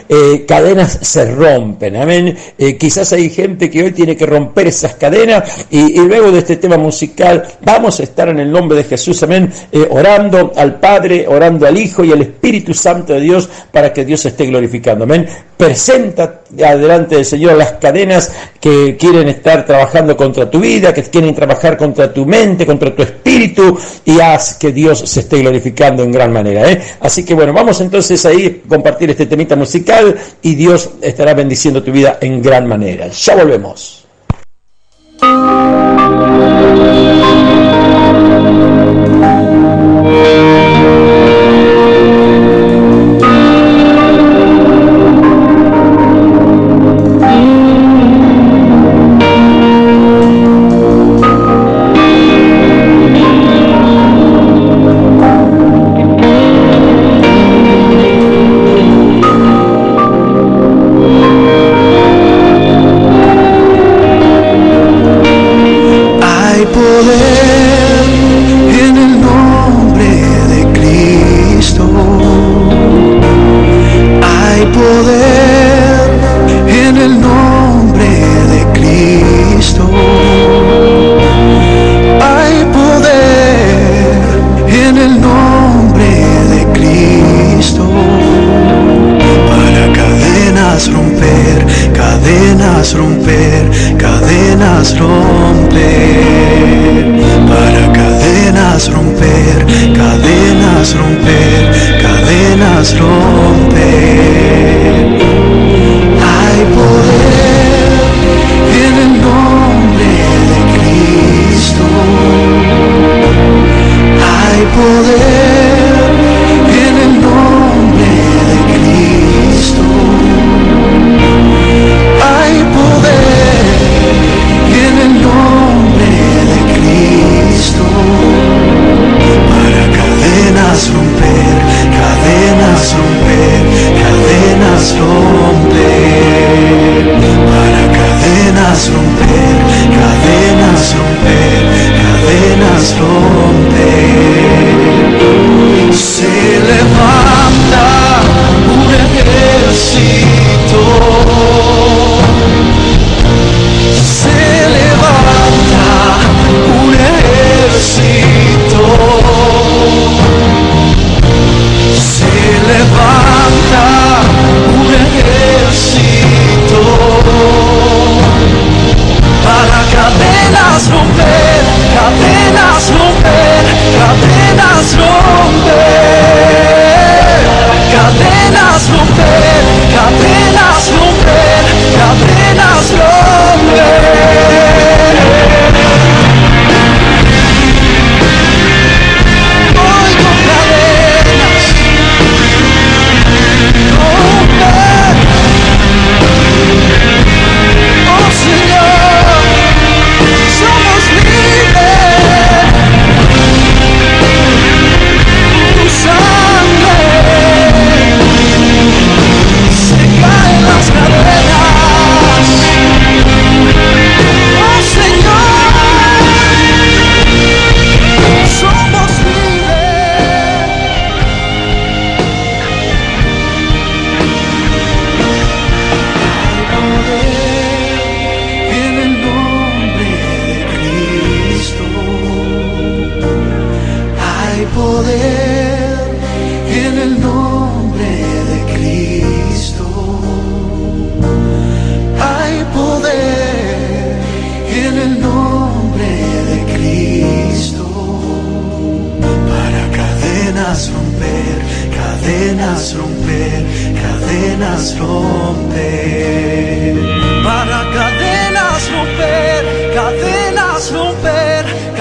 cadenas se rompen, amén. Quizás hay gente que hoy tiene que romper esas cadenas, y luego de este tema musical vamos a estar en el nombre de Jesús, amén, orando al Padre, orando al Hijo y al Espíritu Santo de Dios para que Dios se esté glorificando, amén. Presenta delante del Señor las cadenas que quieren estar trabajando contra tu vida, que quieren trabajar contra tu mente, contra tu espíritu, y haz que Dios se esté glorificando en gran manera, Así que bueno, vamos entonces ahí a compartir este temita musical y Dios estará bendiciendo tu vida en gran manera. Ya volvemos.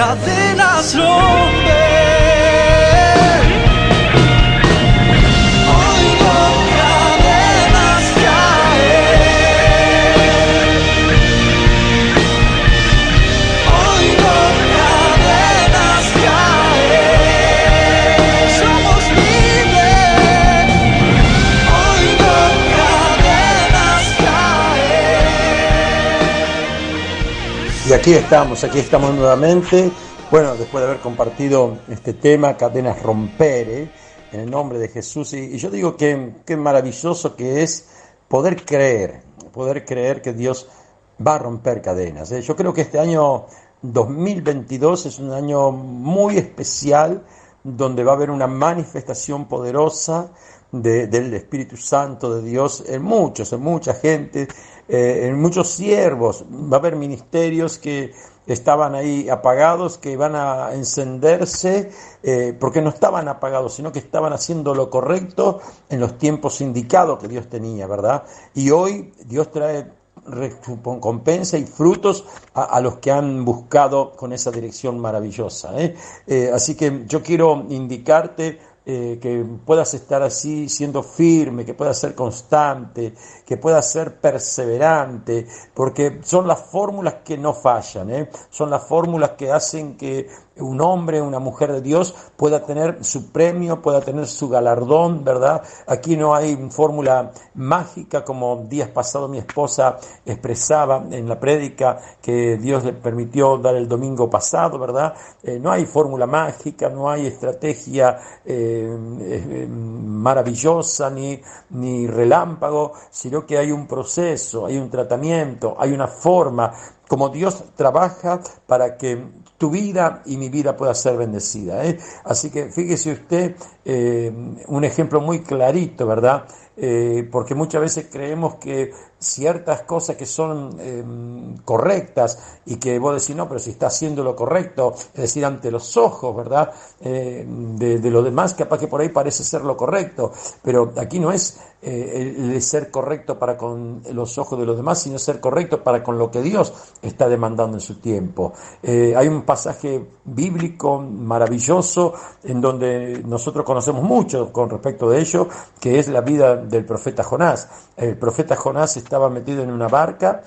cadenas romper. Oigo cadenas caer. Oigo cadenas caer. Somos libres. Oigo cadenas caer. Y aquí estamos nuevamente. Bueno, después de haber compartido este tema, cadenas romper, en el nombre de Jesús. Y yo digo que maravilloso que es poder creer que Dios va a romper cadenas. Yo creo que este año 2022 es un año muy especial, donde va a haber una manifestación poderosa del Espíritu Santo de Dios en mucha gente, en muchos siervos. Va a haber ministerios que estaban ahí apagados, que van a encenderse, porque no estaban apagados, sino que estaban haciendo lo correcto en los tiempos indicados que Dios tenía, ¿verdad? Y hoy Dios trae recompensa y frutos a los que han buscado con esa dirección maravillosa, así que yo quiero indicarte que puedas estar así siendo firme, que puedas ser constante, que puedas ser perseverante, porque son las fórmulas que no fallan, son las fórmulas que hacen que un hombre, una mujer de Dios pueda tener su premio, pueda tener su galardón, ¿verdad? Aquí no hay fórmula mágica, como días pasados mi esposa expresaba en la prédica que Dios le permitió dar el domingo pasado, ¿verdad? No hay fórmula mágica, no hay estrategia maravillosa ni relámpago, sino que hay un proceso, hay un tratamiento, hay una forma como Dios trabaja para que tu vida y mi vida pueda ser bendecida, Así que fíjese usted, un ejemplo muy clarito, ¿verdad? Porque muchas veces creemos que ciertas cosas que son correctas y que vos decís, no, pero si está haciendo lo correcto, es decir, ante los ojos, ¿verdad? De lo demás, capaz que por ahí parece ser lo correcto, pero aquí no es el ser correcto para con los ojos de los demás, sino ser correcto para con lo que Dios está demandando en su tiempo. Hay un pasaje bíblico maravilloso en donde nosotros conocemos mucho con respecto de ello, que es la vida del profeta Jonás. El profeta Jonás estaba metido en una barca.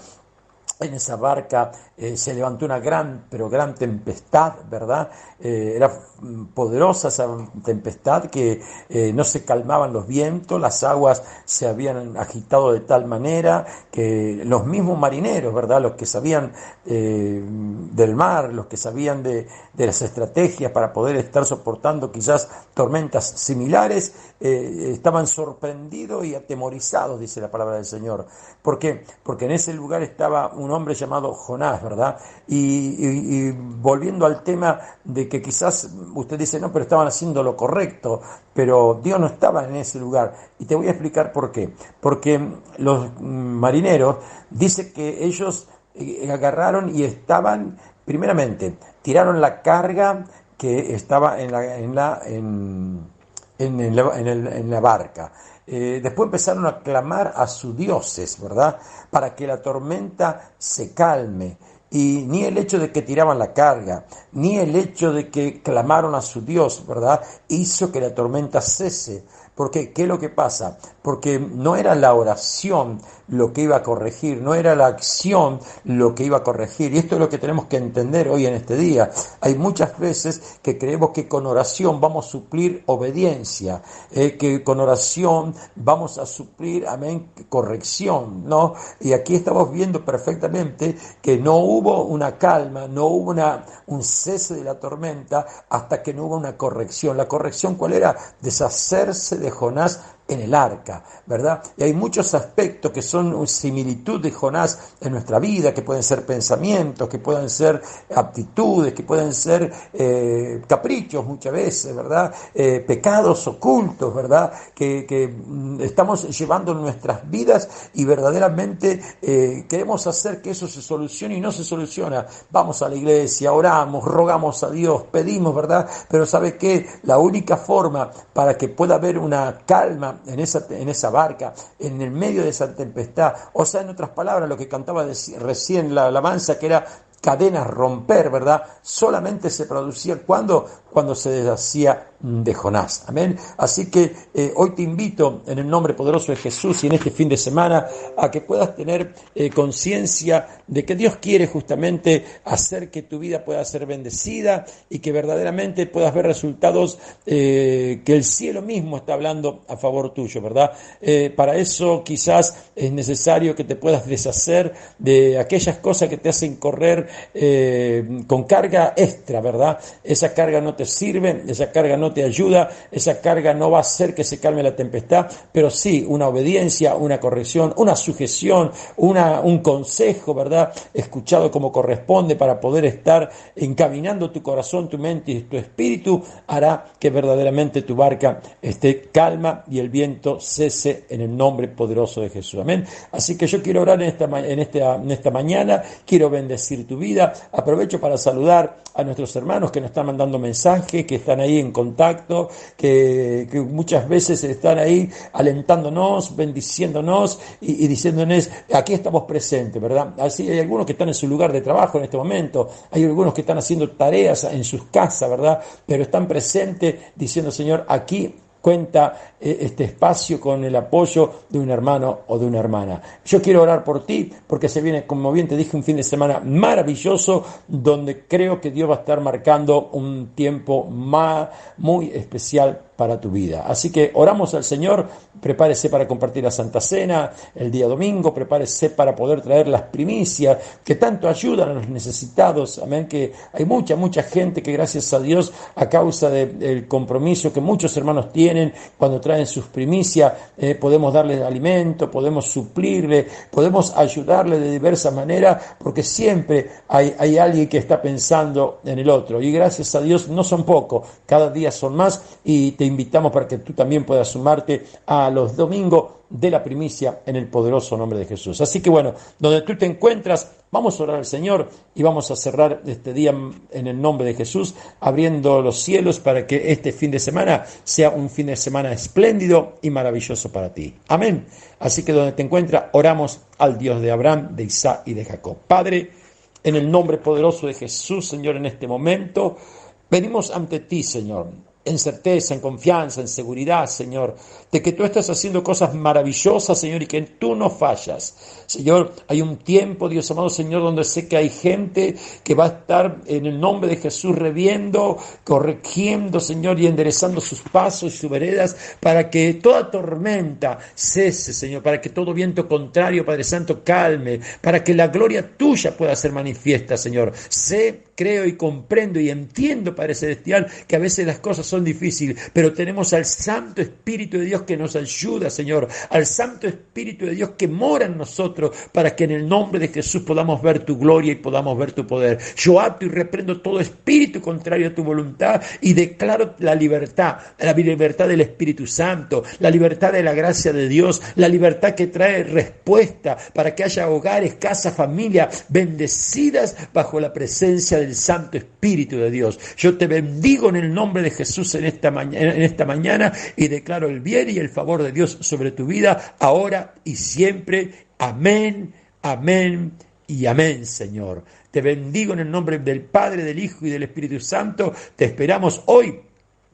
En esa barca se levantó una gran tempestad, ¿verdad? Era poderosa esa tempestad que no se calmaban los vientos, las aguas se habían agitado de tal manera que los mismos marineros, ¿verdad? Los que sabían del mar, los que sabían de las estrategias para poder estar soportando quizás tormentas similares, estaban sorprendidos y atemorizados, dice la palabra del Señor. ¿Por qué? Porque en ese lugar estaba un hombre llamado Jonás, ¿verdad? Y volviendo al tema de que quizás usted dice, no, pero estaban haciendo lo correcto, pero Dios no estaba en ese lugar. Y te voy a explicar por qué. Porque los marineros, dice que ellos agarraron y estaban, primeramente, tiraron la carga que estaba en la barca. Después empezaron a clamar a sus dioses, ¿verdad? Para que la tormenta se calme. Y ni el hecho de que tiraban la carga, ni el hecho de que clamaron a su Dios, ¿verdad?, hizo que la tormenta cese. Porque, ¿qué es lo que pasa? Porque no era la oración lo que iba a corregir, no era la acción lo que iba a corregir. Y esto es lo que tenemos que entender hoy en este día. Hay muchas veces que creemos que con oración vamos a suplir obediencia, que con oración vamos a suplir, amén, corrección, ¿no? Y aquí estamos viendo perfectamente que no hubo una calma, no hubo un cese de la tormenta hasta que no hubo una corrección. ¿La corrección cuál era? Deshacerse de Jonás en el arca, ¿verdad? Y hay muchos aspectos que son similitud de Jonás en nuestra vida, que pueden ser pensamientos, que pueden ser aptitudes, que pueden ser caprichos muchas veces, ¿verdad? Pecados ocultos, ¿verdad? Que estamos llevando en nuestras vidas y verdaderamente queremos hacer que eso se solucione y no se soluciona. Vamos a la iglesia, oramos, rogamos a Dios, pedimos, ¿verdad? Pero ¿sabe qué? La única forma para que pueda haber una calma en esa barca, en el medio de esa tempestad, o sea, en otras palabras, lo que cantaba recién la alabanza, que era cadenas romper, ¿verdad? Solamente se producía cuando se deshacía de Jonás. Amén. Así que hoy te invito en el nombre poderoso de Jesús y en este fin de semana a que puedas tener conciencia de que Dios quiere justamente hacer que tu vida pueda ser bendecida y que verdaderamente puedas ver resultados que el cielo mismo está hablando a favor tuyo, ¿verdad? Para eso quizás es necesario que te puedas deshacer de aquellas cosas que te hacen correr con carga extra, ¿verdad? Esa carga no te sirve, esa carga no te ayuda, esa carga no va a hacer que se calme la tempestad, pero sí una obediencia, una corrección, una sujeción, un consejo, ¿verdad? Escuchado como corresponde para poder estar encaminando tu corazón, tu mente y tu espíritu, hará que verdaderamente tu barca esté calma y el viento cese en el nombre poderoso de Jesús. Amén. Así que yo quiero orar en esta mañana, quiero bendecir tu vida. Aprovecho para saludar a nuestros hermanos que nos están mandando mensajes, que están ahí en contacto, que muchas veces están ahí alentándonos, bendiciéndonos y diciéndonos, aquí estamos presentes, ¿verdad? Así hay algunos que están en su lugar de trabajo en este momento, hay algunos que están haciendo tareas en sus casas, ¿verdad? Pero están presentes diciendo, Señor, aquí cuenta este espacio con el apoyo de un hermano o de una hermana. Yo quiero orar por ti porque se viene, como bien te dije, un fin de semana maravilloso donde creo que Dios va a estar marcando un tiempo muy especial para tu vida. Así que oramos al Señor, prepárese para compartir la Santa Cena el día domingo, prepárese para poder traer las primicias que tanto ayudan a los necesitados. Amén, que hay mucha gente que gracias a Dios, a causa del compromiso que muchos hermanos tienen cuando traen sus primicias, podemos darles alimento, podemos suplirle, podemos ayudarle de diversas maneras, porque siempre hay alguien que está pensando en el otro. Y gracias a Dios no son pocos, cada día son más, y te invitamos para que tú también puedas sumarte a los domingos de la primicia en el poderoso nombre de Jesús. Así que bueno, donde tú te encuentras, vamos a orar al Señor y vamos a cerrar este día en el nombre de Jesús, abriendo los cielos para que este fin de semana sea un fin de semana espléndido y maravilloso para ti. Amén. Así que donde te encuentras, oramos al Dios de Abraham, de Isaac y de Jacob. Padre, en el nombre poderoso de Jesús, Señor, en este momento, venimos ante ti, Señor, en certeza, en confianza, en seguridad, Señor, de que tú estás haciendo cosas maravillosas, Señor, y que tú no fallas. Señor, hay un tiempo, Dios amado, Señor, donde sé que hay gente que va a estar en el nombre de Jesús reviendo, corrigiendo, Señor, y enderezando sus pasos y sus veredas para que toda tormenta cese, Señor, para que todo viento contrario, Padre Santo, calme, para que la gloria tuya pueda ser manifiesta, Señor. Sé, creo y comprendo y entiendo, Padre Celestial, que a veces las cosas son difíciles, pero tenemos al Santo Espíritu de Dios que nos ayuda, Señor, al Santo Espíritu de Dios que mora en nosotros, para que en el nombre de Jesús podamos ver tu gloria y podamos ver tu poder. Yo ato y reprendo todo espíritu contrario a tu voluntad y declaro la libertad del Espíritu Santo, la libertad de la gracia de Dios, la libertad que trae respuesta para que haya hogares, casas, familias bendecidas bajo la presencia del Santo Espíritu de Dios. Yo te bendigo en el nombre de Jesús en esta mañana y declaro el bien y el favor de Dios sobre tu vida ahora y siempre. Amén, amén y amén, Señor. Te bendigo en el nombre del Padre, del Hijo y del Espíritu Santo. Te esperamos hoy,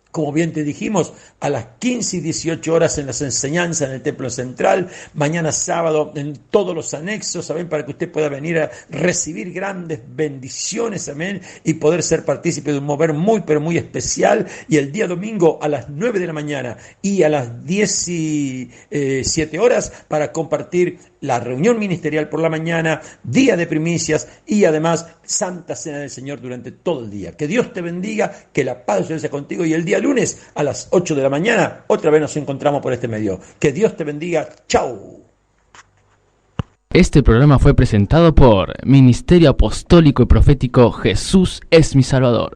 como bien te dijimos, a las 15 y 18 horas en las enseñanzas en el Templo Central, mañana sábado en todos los anexos, amén, para que usted pueda venir a recibir grandes bendiciones, amén, y poder ser partícipe de un mover muy, pero muy especial, y el día domingo a las 9 de la mañana y a las 17 horas para compartir la reunión ministerial por la mañana, día de primicias y además Santa Cena del Señor durante todo el día. Que Dios te bendiga, que la paz sea contigo y el día lunes a las 8 de la mañana otra vez nos encontramos por este medio. Que Dios te bendiga. ¡Chao! Este programa fue presentado por Ministerio Apostólico y Profético Jesús es mi Salvador.